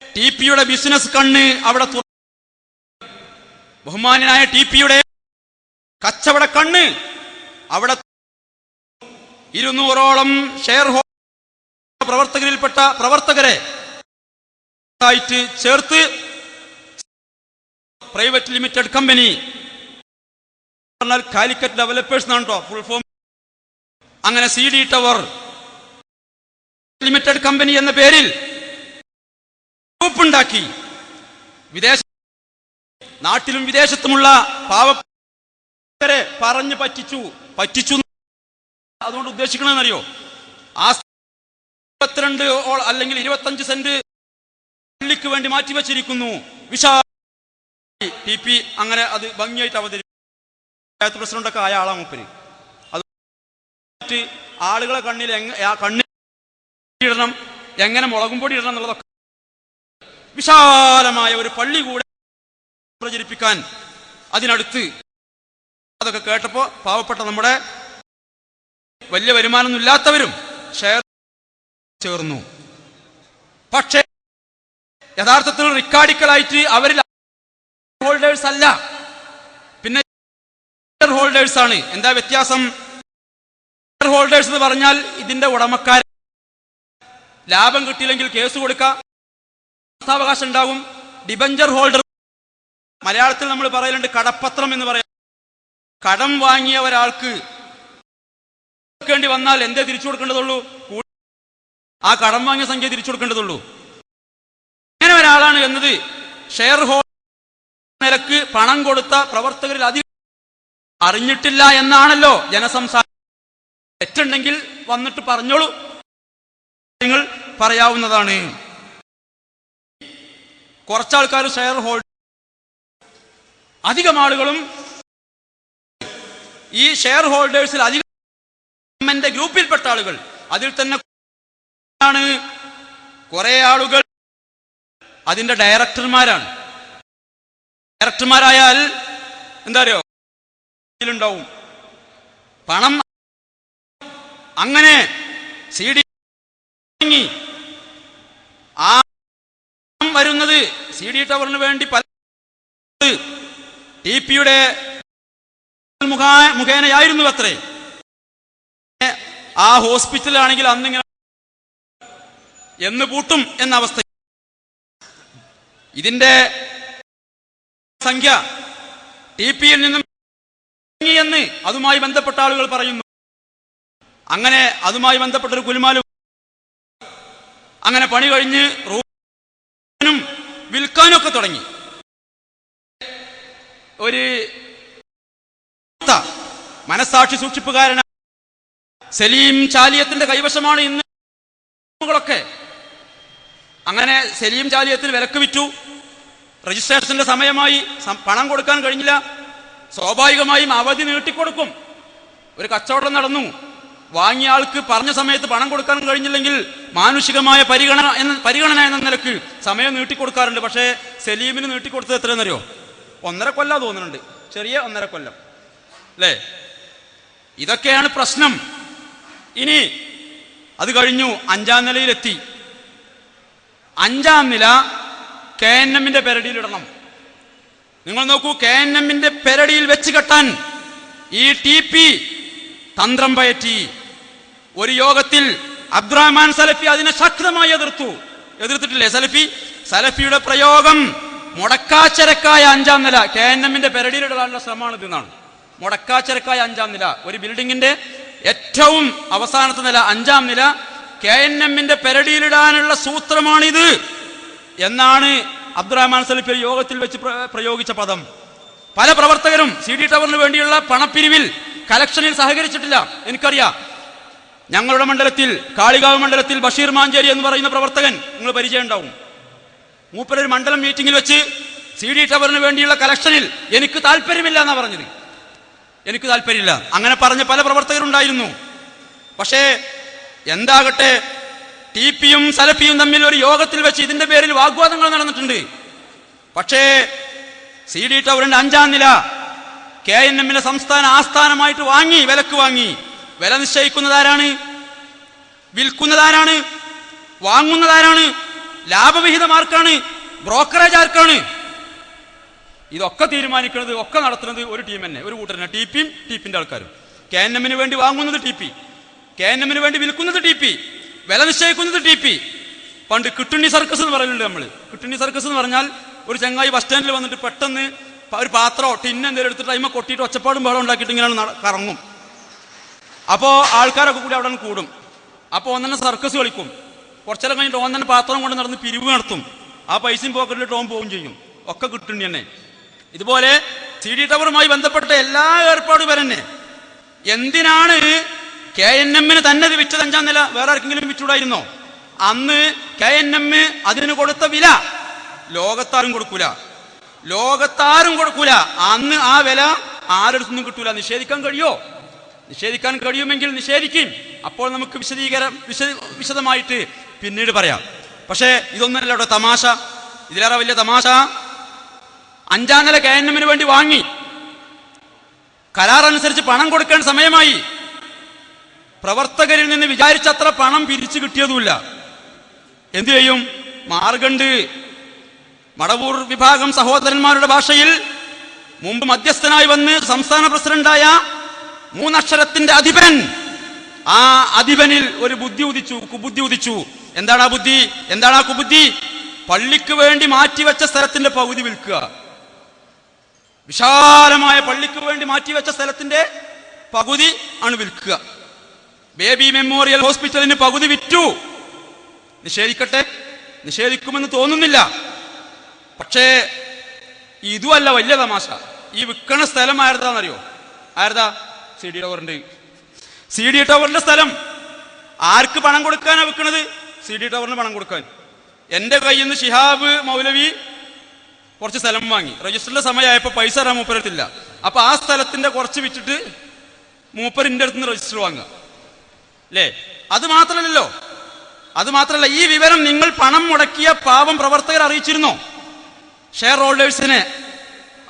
ടി പിയുടെ ബിസിനസ് കണ്ണ് അവിടെ, ബഹുമാന്യനായ ടി പിയുടെ കച്ചവട കണ്ണ് അവിടെ 200ഓളം ഷെയർ ഹോൾഡർ പ്രവർത്തകരിൽപ്പെട്ട പ്രവർത്തകരെ ആയിട്ട് ചേർത്ത് private limited company, Calicut developers എന്നാണ് കേട്ടോ ഫുൾ ഫോം. അങ്ങനെ CD ടവർ ലിമിറ്റഡ് കമ്പനി എന്ന പേരിൽ ഗ്രൂപ്പുണ്ടാക്കി നാട്ടിലും വിദേശത്തുമുള്ള പാവപ്പെട്ടവരെ പറഞ്ഞു പറ്റിച്ചു. അതുകൊണ്ട് ഉദ്ദേശിക്കണമെന്നറിയോ, ആ 22 അല്ലെങ്കിൽ 25 സെന്റ് പള്ളിക്ക് വേണ്ടി മാറ്റിവെച്ചിരിക്കുന്നു. വിശാല ടി പി അങ്ങനെ അത് ഭംഗിയായിട്ട് അവതരിപ്പിച്ചു. പ്രസിഡന്റൊക്കെ ആയ ആളാ മൂപ്പര്. അത് ആളുകളെ കണ്ണിൽ ഇടണം, എങ്ങനെ മുളകും പൊടി ഇടണം എന്നുള്ളതൊക്കെ വിശാലമായ ഒരു പള്ളി കൂടെ പ്രചരിപ്പിക്കാൻ അതിനടുത്ത്. അതൊക്കെ കേട്ടപ്പോ പാവപ്പെട്ട നമ്മുടെ വലിയ വരുമാനമൊന്നും ഇല്ലാത്തവരും ഷെയർ ചേർന്നു. പക്ഷേ യഥാർത്ഥത്തിൽ റിക്കാർഡിക്കലായിട്ട് അവരിൽ ഹോൾഡേഴ്സ് അല്ല, പിന്നെ ഹോൾഡേഴ്സ് ആണ്. എന്താ വ്യത്യാസം? ഹോൾഡേഴ്സ് എന്ന് പറഞ്ഞാൽ ഇതിന്റെ ഉടമക്കാർ, ലാഭം കിട്ടിയില്ലെങ്കിൽ കേസ് കൊടുക്കാം, അവകാശം ഉണ്ടാകും. ഡിബഞ്ചർ ഹോൾഡർ, മലയാളത്തിൽ നമ്മൾ പറയലുണ്ട് കടപ്പത്രം എന്ന് പറയാം. കടം വാങ്ങിയ ഒരാൾക്ക് കൊടുക്കേണ്ടി വന്നാൽ എന്തേ തിരിച്ചു കൊടുക്കേണ്ടതുള്ളൂ? ആ കടം വാങ്ങിയ സംഖ്യ തിരിച്ചു കൊടുക്കേണ്ടതുള്ളൂ. അങ്ങനെ ഒരാളാണ് എന്നത് ഷെയർ ഹോൾഡർ നിലക്ക് പണം കൊടുത്ത പ്രവർത്തകരിൽ അധികം അറിഞ്ഞിട്ടില്ല എന്നാണല്ലോ ജനസംസാരം. തെറ്റുണ്ടെങ്കിൽ വന്നിട്ട് പറഞ്ഞോളൂ, നിങ്ങൾ പറയാവുന്നതാണ്. കുറച്ചാൾക്കാർ ഷെയർ ഹോൾഡർ, അധികം ഈ ഷെയർ ഹോൾഡേഴ്സിൽ അധികം ഗ്രൂപ്പിൽപ്പെട്ട ആളുകൾ, അതിൽ തന്നെ കുറെ ആളുകൾ അതിന്റെ ഡയറക്ടർമാരാണ്. ഡയറക്ടർമാരായാൽ എന്താ അറിയോ, ഉണ്ടാവും പണം. അങ്ങനെ CD ആ വരുന്നത് CD ടവറിന് വേണ്ടി പല ടി പിയുടെ മുഖേനയായിരുന്നു അത്രേ. ആ ഹോസ്പിറ്റലാണെങ്കിൽ അന്നിങ്ങനെ എന്ന് പൂട്ടും എന്ന അവസ്ഥ. ഇതിന്റെ സംഖ്യ ടി പിയിൽ നിന്നും എന്ന് അതുമായി ബന്ധപ്പെട്ട ആളുകൾ പറയുന്നു. അങ്ങനെ അതുമായി ബന്ധപ്പെട്ടൊരു കുലുമാലും അങ്ങനെ പണി കഴിഞ്ഞ് റൂമിനും വിൽക്കാനും ഒക്കെ തുടങ്ങി. ഒരു മനസാക്ഷി സൂക്ഷിപ്പുകാരനായ സലീം ചാലിയത്തിന്റെ കൈവശമാണ് ഇന്ന് ൊക്കെ. അങ്ങനെ സലീം ചാലിയത്തിന് വിലക്ക് വിറ്റു. രജിസ്ട്രേഷന്റെ സമയമായി, പണം കൊടുക്കാൻ കഴിഞ്ഞില്ല. സ്വാഭാവികമായും അവധി നീട്ടിക്കൊടുക്കും. ഒരു കച്ചവടം നടന്നു. വാങ്ങിയ ആൾക്ക് പറഞ്ഞ സമയത്ത് പണം കൊടുക്കാൻ കഴിഞ്ഞില്ലെങ്കിൽ മാനുഷികമായ പരിഗണന എന്ന നിലക്ക് സമയം നീട്ടിക്കൊടുക്കാറുണ്ട്. പക്ഷേ സലീമിന് നീട്ടിക്കൊടുത്തത് എത്രയെന്നറിയോ? 1.5 കൊല്ലം തോന്നുന്നുണ്ട്. ചെറിയ 1.5 കൊല്ലം അല്ലേ? ഇതൊക്കെയാണ് പ്രശ്നം. ഇനി അത് കഴിഞ്ഞു 5-ാം നിലയിലെത്തി. 5-ാം നില KNMന്റെ പെരടിയിലിടണം. നിങ്ങൾ നോക്കൂ, KNMന്റെ പെരടിയിൽ വെച്ച് കെട്ടാൻ ഈ ടി പി തന്ത്രം പയറ്റി. ഒരു യോഗത്തിൽ അബ്ദുറഹ്മാൻ സലഫി അതിനെ ശക്തമായി എതിർത്തിട്ടില്ലേ? സലഫിയുടെ പ്രയോഗം മുടക്കാച്ചരക്കായ 5-ാം നില KNMന്റെ പെരടിയിലിടാനുള്ള ശ്രമമാണ് ഇതെന്നാണ്. മുടക്കാച്ചരക്കായ 5-ാം നില, ഒരു ബിൽഡിങ്ങിന്റെ ഏറ്റവും അവസാനത്തെ നില 5-ാം നില KNMന്റെ പെരടിയിലിടാനുള്ള സൂത്രമാണിത് എന്നാണ് അബ്ദുറഹ്മാൻ സലഫി യോഗത്തിൽ വെച്ച് പ്രയോഗിച്ച പദം. പല പ്രവർത്തകരും CD ടവറിന് വേണ്ടിയുള്ള പണപ്പിരിവിൽ കലക്ഷനിൽ സഹകരിച്ചിട്ടില്ല. എനിക്കറിയാം, ഞങ്ങളുടെ മണ്ഡലത്തിൽ, കാളികാവ് മണ്ഡലത്തിൽ ബഷീർ മാഞ്ചേരി എന്ന് പറയുന്ന പ്രവർത്തകൻ, നിങ്ങൾ പരിചയം ഉണ്ടാവും. മൂപ്പരൊരു മണ്ഡലം മീറ്റിംഗിൽ വെച്ച് CD ടവറിന് വേണ്ടിയുള്ള കലക്ഷനിൽ എനിക്ക് താല്പര്യമില്ല എന്നാ പറഞ്ഞത്. എനിക്ക് താല്പര്യമില്ല, അങ്ങനെ പറഞ്ഞ പല പ്രവർത്തകരുണ്ടായിരുന്നു. പക്ഷേ എന്താകട്ടെ, TP-യും സലഫിയും തമ്മിൽ ഒരു യോഗത്തിൽ വെച്ച് ഇതിന്റെ പേരിൽ വാഗ്വാദങ്ങൾ നടന്നിട്ടുണ്ട്. പക്ഷേ CD ടവറിന്റെ 5-ാം നില KNM-ലെ സംസ്ഥാന ആസ്ഥാനമായിട്ട് വിലക്ക് വാങ്ങി. വില നിശ്ചയിക്കുന്നതാരാണ്? വിൽക്കുന്നതാരാണ്? വാങ്ങുന്നതാരാണ്? ലാഭവിഹിതമാർക്കാണ്? ബ്രോക്കറേജ് ആർക്കാണ്? ഇതൊക്കെ തീരുമാനിക്കുന്നത്, ഒക്കെ നടത്തുന്നത് ഒരു ടീം തന്നെ, ഒരു കൂട്ടർ തന്നെ. TP-യും TP-ന്റെ ആൾക്കാരും. KNM-ന് വേണ്ടി വാങ്ങുന്നത് TP, KNM-ന് വേണ്ടി വിൽക്കുന്നത് TP, വില നിശ്ചയിക്കുന്നത് TP. പണ്ട് കിട്ടുണ്ണി സർക്കസ് എന്ന് പറയുന്നുണ്ട് നമ്മൾ. കിട്ടുണ്ണി സർക്കസ് എന്ന് പറഞ്ഞാൽ ഒരു ചങ്ങായി ബസ് സ്റ്റാൻഡിൽ വന്നിട്ട് പെട്ടെന്ന് ഒരു പാത്രമോ ടിന്ന് എന്തെങ്കിലും എടുത്തിട്ട് അതിമ കൊട്ടിയിട്ട് ഒച്ചപ്പാടും ബഹളം ഉണ്ടാക്കിയിട്ട് ഇങ്ങനെ കറങ്ങും. അപ്പോൾ ആൾക്കാരൊക്കെ കൂടി അവിടെ കൂടും. അപ്പോൾ ഓൻ തന്നെ സർക്കസ് കളിക്കും. കുറച്ചേരം കഴിഞ്ഞിട്ട് ഓൻ തന്നെ പാത്രം കൊണ്ട് നടന്ന് പിരിവ് നടത്തും. ആ പൈസയും പോക്കറ്റിലിട്ട് ഓൻ പോവുകയും ചെയ്യും. ഒക്കെ കിട്ടുണ്ണി തന്നെ. ഇതുപോലെ CD ടവറുമായി ബന്ധപ്പെട്ട എല്ലാ ഏർപ്പാടും വരന്നെ. എന്തിനാണ് KNM-ന് തന്നെ ഇത് വിറ്റത്? 5-ാം നില വേറെ ആർക്കെങ്കിലും വിറ്റുകൂടായിരുന്നോ? അന്ന് KNM അതിന് കൊടുത്ത വില ലോകത്താരും കൊടുക്കൂല, ലോകത്താരും കൊടുക്കൂല. അന്ന് ആ വില ആരടുത്തൊന്നും കിട്ടൂല. നിഷേധിക്കാൻ കഴിയോ? നിഷേധിക്കാൻ കഴിയുമെങ്കിൽ നിഷേധിക്കും. അപ്പോൾ നമുക്ക് വിശദമായിട്ട് പിന്നീട് പറയാം. പക്ഷേ ഇതൊന്നല്ല ഇവിടെ തമാശ. ഇതിലേറെ വലിയ തമാശ, 5-ാം നില KNM-ന് വേണ്ടി വാങ്ങി. കരാറനുസരിച്ച് പണം കൊടുക്കാൻ സമയമായി. പ്രവർത്തകരിൽ നിന്ന് വിചാരിച്ചത്ര പണം പിരിച്ചു കിട്ടിയതുമില്ല. എന്തു ചെയ്യും? മാർഗണ്ട്. മടവൂർ വിഭാഗം സഹോദരന്മാരുടെ ഭാഷയിൽ മുമ്പ് മധ്യസ്ഥനായി വന്ന് സംസ്ഥാന പ്രസിഡന്റായ 3 അക്ഷരത്തിന്റെ അധിപൻ, ആ അധിപനിൽ ഒരു കുബുദ്ധി ഉദിച്ചു. എന്താണ് ആ ബുദ്ധി? എന്താണ് ആ കുബുദ്ധി? പള്ളിക്ക് വേണ്ടി മാറ്റിവെച്ച സ്ഥലത്തിന്റെ പകുതി വിൽക്കുക. വിശാലമായ പള്ളിക്ക് വേണ്ടി മാറ്റിവെച്ച സ്ഥലത്തിന്റെ പകുതി ആണ് വിൽക്കുക. ബേബി മെമ്മോറിയൽ ഹോസ്പിറ്റലിന് പകുതി വിറ്റു. നിഷേധിക്കട്ടെ, നിഷേധിക്കുമെന്ന് തോന്നുന്നില്ല. പക്ഷേ ഇതുമല്ല വലിയ തമാശ. ഈ വിൽക്കണ സ്ഥലം ആരുതാന്നറിയോ? ആരുതാ? CD ടവറിന്റെ. CD ടവറിന്റെ സ്ഥലം ആർക്ക് പണം കൊടുക്കാനാണ് വിൽക്കണത്? CD ടവറിന് പണം കൊടുക്കാൻ. എന്റെ കയ്യിൽ നിന്ന് ശിഹാബ് മൗലവി കുറച്ച് സ്ഥലം വാങ്ങി. രജിസ്റ്ററിന്റെ സമയമായപ്പോൾ പൈസ തരാൻ മൂപ്പരത്തില്ല. അപ്പൊ ആ സ്ഥലത്തിന്റെ കുറച്ച് വിറ്റിട്ട് മൂപ്പരിന്റെ അടുത്ത് നിന്ന് രജിസ്റ്റർ വാങ്ങുക അല്ലേ? അത് മാത്രമല്ല, ഈ വിവരം നിങ്ങൾ പണം മുടക്കിയ പാവം പ്രവർത്തകർ അറിയിച്ചിരുന്നോ? ഷെയർ ഹോൾഡേഴ്സിനെ,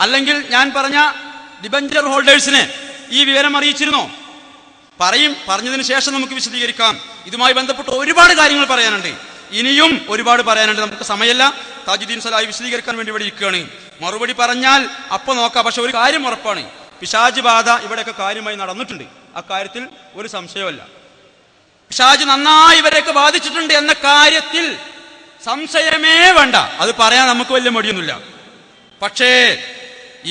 അല്ലെങ്കിൽ ഞാൻ പറഞ്ഞ ഡിബഞ്ചർ ഹോൾഡേഴ്സിനെ ഈ വിവരം അറിയിച്ചിരുന്നോ? പറഞ്ഞതിന് ശേഷം നമുക്ക് വിശദീകരിക്കാം. ഇതുമായി ബന്ധപ്പെട്ട് ഒരുപാട് കാര്യങ്ങൾ പറയാനുണ്ട്. ഇനിയും ഒരുപാട് പറയാനുണ്ട്. നമുക്ക് സമയമല്ല. താജുദ്ദീൻ സലാഹി വിശദീകരിക്കാൻ വേണ്ടി ഇവിടെ ഇരിക്കുകയാണ്. മറുപടി പറഞ്ഞാൽ അപ്പൊ നോക്കാം. പക്ഷെ ഒരു കാര്യം ഉറപ്പാണ്, പിശാച് ബാധ ഇവിടെയൊക്കെ കാര്യമായി നടന്നിട്ടുണ്ട്. അക്കാര്യത്തിൽ ഒരു സംശയമല്ല. പിശാച് നന്നായി ഇവരെയൊക്കെ ബാധിച്ചിട്ടുണ്ട് എന്ന കാര്യത്തിൽ സംശയമേ വേണ്ട. അത് പറയാൻ നമുക്ക് വലിയ മടിയൊന്നുമില്ല. പക്ഷേ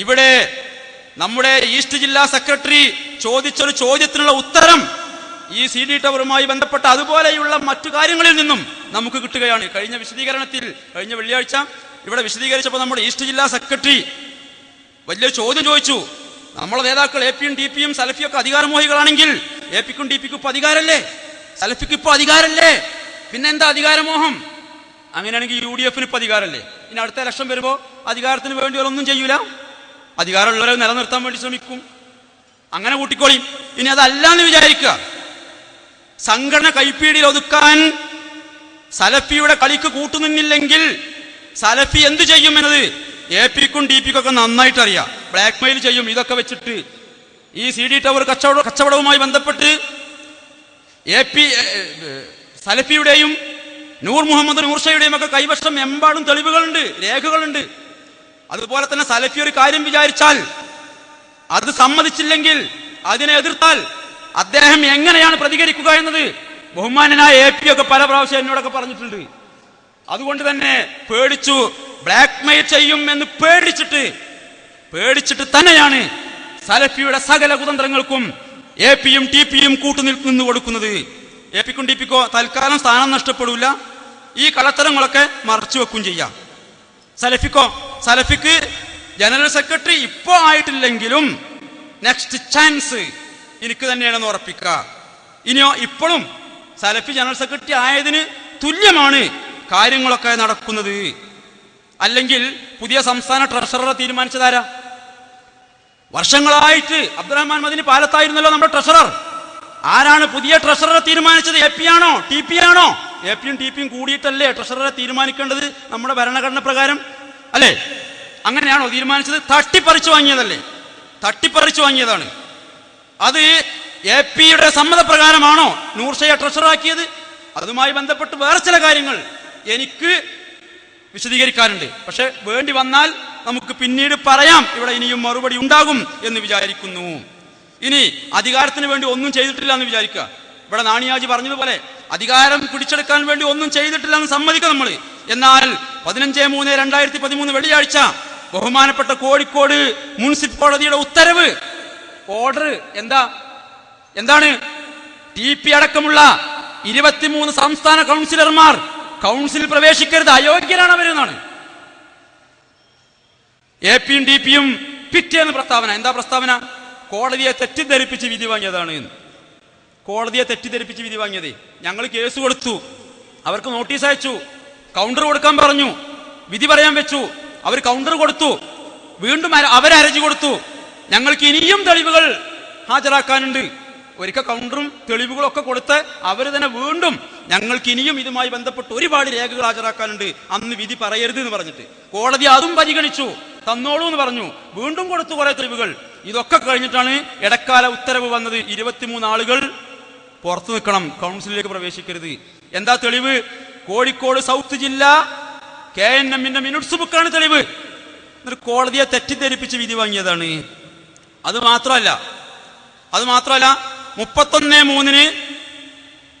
ഇവിടെ നമ്മുടെ ഈസ്റ്റ് ജില്ലാ സെക്രട്ടറി ചോദിച്ചൊരു ചോദ്യത്തിനുള്ള ഉത്തരം ഈ CD ടവറുമായി ബന്ധപ്പെട്ട അതുപോലെയുള്ള മറ്റു കാര്യങ്ങളിൽ നിന്നും നമുക്ക് കിട്ടുകയാണ്. കഴിഞ്ഞ വെള്ളിയാഴ്ച ഇവിടെ വിശദീകരിച്ചപ്പോൾ നമ്മുടെ ഈസ്റ്റ് ജില്ലാ സെക്രട്ടറി വലിയൊരു ചോദ്യം ചോദിച്ചു. നമ്മളെ നേതാക്കൾ AP-യും TP-യും സലഫിയും ഒക്കെ അധികാരമോഹികളാണെങ്കിൽ AP-ക്കും TP-ക്കും ഇപ്പൊ അധികാരല്ലേ? സലഫിക്ക് ഇപ്പൊ അധികാരല്ലേ? പിന്നെന്താ അധികാരമോഹം? അങ്ങനെയാണെങ്കിൽ UDF-ന് ഇപ്പൊ അധികാരല്ലേ? ഇനി അടുത്ത ഇലക്ഷൻ വരുമ്പോ അധികാരത്തിന് വേണ്ടി ഒന്നും ചെയ്യൂല. അധികാരമുള്ളവരെ നിലനിർത്താൻ വേണ്ടി ശ്രമിക്കും. അങ്ങനെ കൂട്ടിക്കോളി. ഇനി അതല്ലാന്ന് വിചാരിക്കുക, സംഘടന കൈപ്പീടിയിൽ ഒതുക്കാൻ സലഫിയുടെ കളിക്ക് കൂട്ടുനിന്നില്ലെങ്കിൽ സലഫി എന്തു ചെയ്യും എന്നത് AP-ക്കും TP-ക്കും ഒക്കെ നന്നായിട്ട് അറിയാം. ബ്ലാക്ക് മെയിൽ ചെയ്യും. ഇതൊക്കെ വെച്ചിട്ട് ഈ CD ടവർ കച്ചവടവുമായി ബന്ധപ്പെട്ട് സലഫിയുടെയും നൂർ മുഹമ്മദ് നൂർഷയുടെയും ഒക്കെ കൈവശം എമ്പാടും തെളിവുകളുണ്ട്, രേഖകളുണ്ട്. അതുപോലെ തന്നെ സലഫി ഒരു കാര്യം വിചാരിച്ചാൽ, അത് സമ്മതിച്ചില്ലെങ്കിൽ, അതിനെ എതിർത്താൽ അദ്ദേഹം എങ്ങനെയാണ് പ്രതികരിക്കുക എന്നത് ബഹുമാനനായ AP ഒക്കെ പല പ്രാവശ്യം എന്നോടൊക്കെ പറഞ്ഞിട്ടുണ്ട്. അതുകൊണ്ട് തന്നെ പേടിച്ചു, ബ്ലാക്ക് മെയിൽ ചെയ്യും എന്ന് പേടിച്ചിട്ട് തന്നെയാണ് സലഫിയുടെ സകല കുതന്ത്രങ്ങൾക്കും AP-യും TP-യും കൂട്ടുനിന്നു കൊടുക്കുന്നത്. AP-ക്കും TP-ക്കോ തൽക്കാലം സ്ഥാനം നഷ്ടപ്പെടില്ല. ഈ കളത്തരങ്ങളൊക്കെ മറച്ചു വെക്കും ചെയ്യാം. സലഫിക്ക് ജനറൽ സെക്രട്ടറി ഇപ്പോ ആയിട്ടില്ലെങ്കിലും നെക്സ്റ്റ് ചാൻസ് എനിക്ക് തന്നെയാണെന്ന് ഉറപ്പിക്കുക. ഇനിയോ ഇപ്പോഴും സലഫി ജനറൽ സെക്രട്ടറി ആയതിന് തുല്യമാണ് കാര്യങ്ങളൊക്കെ നടക്കുന്നത്. അല്ലെങ്കിൽ പുതിയ സംസ്ഥാന ട്രഷററെ തീരുമാനിച്ചതാരാ? വർഷങ്ങളായിട്ട് അബ്ദുറഹ്മാൻ മദനി പാലത്തായിരുന്നല്ലോ നമ്മുടെ ട്രഷറർ. ആരാണ് പുതിയ ട്രഷററെ തീരുമാനിച്ചത്? എ പി ആണോ ടി പി ആണോ? എ പിയും ടി പിയും കൂടിയിട്ടല്ലേ ട്രഷററെ തീരുമാനിക്കേണ്ടത് നമ്മുടെ ഭരണഘടന പ്രകാരം അല്ലേ? അങ്ങനെയാണോ തീരുമാനിച്ചത്? തട്ടിപ്പറിച്ചു വാങ്ങിയതല്ലേ? തട്ടിപ്പറിച്ചു വാങ്ങിയതാണ്. അത് എ പിയുടെ സമ്മതപ്രകാരമാണോ നൂർഷയെ ട്രഷറാക്കിയത്? അതുമായി ബന്ധപ്പെട്ട് വേറെ ചില കാര്യങ്ങൾ എനിക്ക് വിശദീകരിക്കാറുണ്ട്. പക്ഷെ വേണ്ടി വന്നാൽ നമുക്ക് പിന്നീട് പറയാം. ഇവിടെ ഇനിയും മറുപടി ഉണ്ടാകും എന്ന് വിചാരിക്കുന്നു. ഇനി അധികാരത്തിന് വേണ്ടി ഒന്നും ചെയ്തിട്ടില്ല എന്ന് വിചാരിക്കുക. ഇവിടെ നാണിയാജി പറഞ്ഞതുപോലെ അധികാരം പിടിച്ചെടുക്കാൻ വേണ്ടി ഒന്നും ചെയ്തിട്ടില്ല എന്ന് സമ്മതിക്കാം നമ്മൾ. എന്നാൽ 15/3/2013 വെള്ളിയാഴ്ച ബഹുമാനപ്പെട്ട കോഴിക്കോട് മുനിസിപ്പൽ കോടതിയുടെ ഉത്തരവ്, ഓർഡർ എന്താണ്? ടി പി അടക്കമുള്ള 23 സംസ്ഥാന കൗൺസിലർമാർ കൗൺസിലിൽ പ്രവേശിക്കരുത്, അയോഗ്യരാണ് അവരെന്നാണ്. എ പിയും ടി പിയും പിറ്റേന്ന് പ്രസ്താവന. എന്താ പ്രസ്താവന? കോടതിയെ തെറ്റിദ്ധരിപ്പിച്ച് വിധി വാങ്ങിയതാണ്. കോടതിയെ തെറ്റിദ്ധരിപ്പിച്ച് വിധി വാങ്ങിയത്. ഞങ്ങൾ കേസ് കൊടുത്തു, അവർക്ക് നോട്ടീസ് അയച്ചു, കൗണ്ടർ കൊടുക്കാൻ പറഞ്ഞു, വിധി പറയാൻ വെച്ചു, അവർ കൗണ്ടർ കൊടുത്തു, വീണ്ടും അവരരജി കൊടുത്തു. ഞങ്ങൾക്ക് ഇനിയും തെളിവുകൾ ഹാജരാക്കാനുണ്ട്. ഒരിക്കൽ കൗണ്ടറും തെളിവുകളും ഒക്കെ കൊടുത്ത് അവർ തന്നെ വീണ്ടും ഞങ്ങൾക്ക് ഇനിയും ഇതുമായി ബന്ധപ്പെട്ട് ഒരുപാട് രേഖകൾ ഹാജരാക്കാനുണ്ട്, അന്ന് വിധി പറയരുത് എന്ന് പറഞ്ഞിട്ട് കോടതി അതും പരിഗണിച്ചു, തന്നോളൂ എന്ന് പറഞ്ഞു. വീണ്ടും കൊടുത്തു കുറെ തെളിവുകൾ. ഇതൊക്കെ കഴിഞ്ഞിട്ടാണ് ഇടക്കാല ഉത്തരവ് വന്നത്. 23 ആളുകൾ പുറത്തു നിൽക്കണം, കൗൺസിലിലേക്ക് പ്രവേശിക്കരുത്. എന്താ തെളിവ്? കോഴിക്കോട് സൗത്ത് ജില്ല KNM-ന്റെ മിനിറ്റ്സ് ബുക്കാണ് തെളിവ്. എന്നിട്ട് കോടതിയെ തെറ്റിദ്ധരിപ്പിച്ച് വിധി വാങ്ങിയതാണ്. അത് മാത്രമല്ല 31/3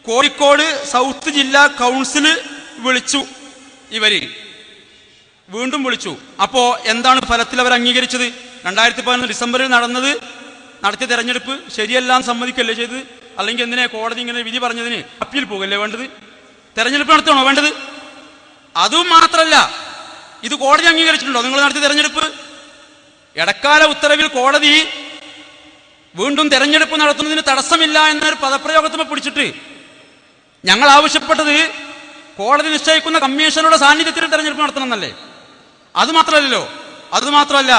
കോഴിക്കോട് സൗത്ത് ജില്ലാ കൗൺസില് വിളിച്ചു. ഇവര് വീണ്ടും വിളിച്ചു. അപ്പോ എന്താണ് ഫലത്തിൽ അവർ അംഗീകരിച്ചത്? 2011 ഡിസംബറിൽ നടത്തിയ തെരഞ്ഞെടുപ്പ് ശരിയല്ലാന്ന് സമ്മതിക്കല്ലേ ചെയ്ത്? അല്ലെങ്കിൽ എന്തിനാ കോടതി ഇങ്ങനെ വിധി പറഞ്ഞതിന് അപ്പീൽ പോകല്ലേ വേണ്ടത്? തെരഞ്ഞെടുപ്പ് നടത്തണോ വേണ്ടത്? അതും മാത്രമല്ല, ഇത് കോടതി അംഗീകരിച്ചിട്ടുണ്ടോ നിങ്ങൾ നടത്തിയ തെരഞ്ഞെടുപ്പ്? ഇടക്കാല ഉത്തരവിൽ കോടതി വീണ്ടും തെരഞ്ഞെടുപ്പ് നടത്തുന്നതിന് തടസ്സമില്ല എന്നൊരു പദപ്രയോഗത്തിനെ പിടിച്ചിട്ട് ഞങ്ങൾ ആവശ്യപ്പെട്ടത് കോടതി നിശ്ചയിക്കുന്ന കമ്മീഷനുടെ സാന്നിധ്യത്തിൽ തെരഞ്ഞെടുപ്പ് നടത്തണമെന്നല്ലേ? അത് മാത്രമല്ല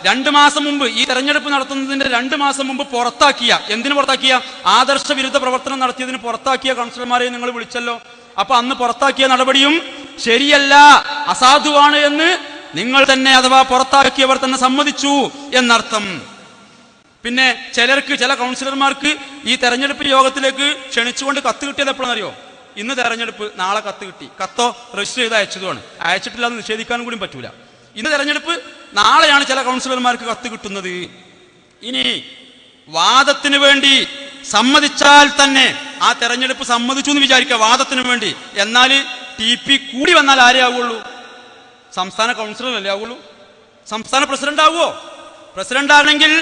2 മാസം മുമ്പ്, ഈ തെരഞ്ഞെടുപ്പ് നടത്തുന്നതിന്റെ 2 മാസം മുമ്പ് എന്തിനു പുറത്താക്കിയ ആദർശ വിരുദ്ധ പ്രവർത്തനം നടത്തിയതിന് പുറത്താക്കിയ കൗൺസിലർമാരെ നിങ്ങൾ വിളിച്ചല്ലോ. അപ്പൊ അന്ന് പുറത്താക്കിയ നടപടിയും ശരിയല്ല, അസാധുവാണ് എന്ന് നിങ്ങൾ തന്നെ, അഥവാ പുറത്താക്കിയവർ തന്നെ സമ്മതിച്ചു എന്നർത്ഥം. പിന്നെ ചില കൗൺസിലർമാർക്ക് ഈ തെരഞ്ഞെടുപ്പ് യോഗത്തിലേക്ക് ക്ഷണിച്ചുകൊണ്ട് കത്ത് കിട്ടിയത് എപ്പോഴെന്നറിയോ? ഇന്ന് തെരഞ്ഞെടുപ്പ്, നാളെ കത്ത് കിട്ടി. കത്തോ രജിസ്റ്റർ ചെയ്ത് അയച്ചതുമാണ്. അയച്ചിട്ടില്ല എന്ന് നിഷേധിക്കാനും കൂടി പറ്റൂല. ഇന്ന് തെരഞ്ഞെടുപ്പ്, നാളെയാണ് ചില കൗൺസിലർമാർക്ക് കത്ത് കിട്ടുന്നത്. ഇനി വാദത്തിന് വേണ്ടി സമ്മതിച്ചാൽ തന്നെ ആ തെരഞ്ഞെടുപ്പ് സമ്മതിച്ചു എന്ന് വിചാരിക്കുക, വാദത്തിന് വേണ്ടി. എന്നാൽ TP കൂടി വന്നാൽ ആരേ ആവുള്ളൂ? സംസ്ഥാന കൗൺസിലറല്ലേ ആവുള്ളൂ? സംസ്ഥാന പ്രസിഡന്റ് ആവുമോ? പ്രസിഡന്റ് ആണെങ്കിൽ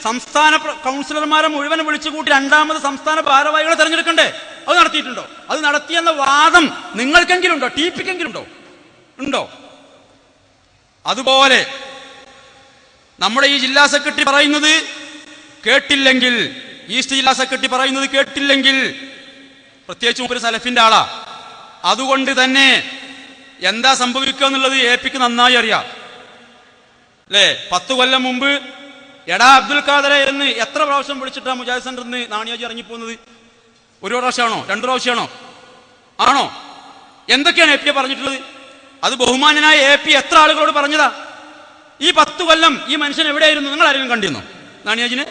സംസ്ഥാന കൗൺസിലർമാരെ മുഴുവൻ വിളിച്ചുകൂട്ടി 2ാമത് സംസ്ഥാന ഭാരവാഹികളെ തെരഞ്ഞെടുക്കണ്ടേ? അത് നടത്തിയിട്ടുണ്ടോ? അത് നടത്തിയെന്ന വാദം നിങ്ങൾക്കെങ്കിലും ഉണ്ടോ? TPക്കെങ്കിലും ഉണ്ടോ? അതുപോലെ നമ്മുടെ ഈ ജില്ലാ സെക്രട്ടറി പറയുന്നത് കേട്ടില്ലെങ്കിൽ, ഈസ്റ്റ് ജില്ലാ സെക്രട്ടറി പറയുന്നത് കേട്ടില്ലെങ്കിൽ, പ്രത്യേകിച്ചും ഒരു സലഫിന്റെ ആളാ, അതുകൊണ്ട് തന്നെ എന്താ സംഭവിക്കുക എന്നുള്ളത് APക്ക് നന്നായി അറിയാം അല്ലേ? 10 കൊല്ലം മുമ്പ് എടാ അബ്ദുൽ ഖാദറെ എന്ന് എത്ര പ്രാവശ്യം വിളിച്ചിട്ടാ മുജാഹിദ് സെന്ററിൽ നിന്ന് നാണിയാജി ഇറങ്ങിപ്പോകുന്നത്? 1 പ്രാവശ്യമാണോ? 2 പ്രാവശ്യമാണോ? ആണോ? എന്തൊക്കെയാണ് AP പറഞ്ഞിട്ടുള്ളത്? അത് ബഹുമാനനായ AP എത്ര ആളുകളോട് പറഞ്ഞതാ? ഈ 10 കൊല്ലം ഈ മനുഷ്യൻ എവിടെയായിരുന്നു? നിങ്ങൾ ആരെങ്കിലും കണ്ടിരുന്നോ നാണിയാജിനെ?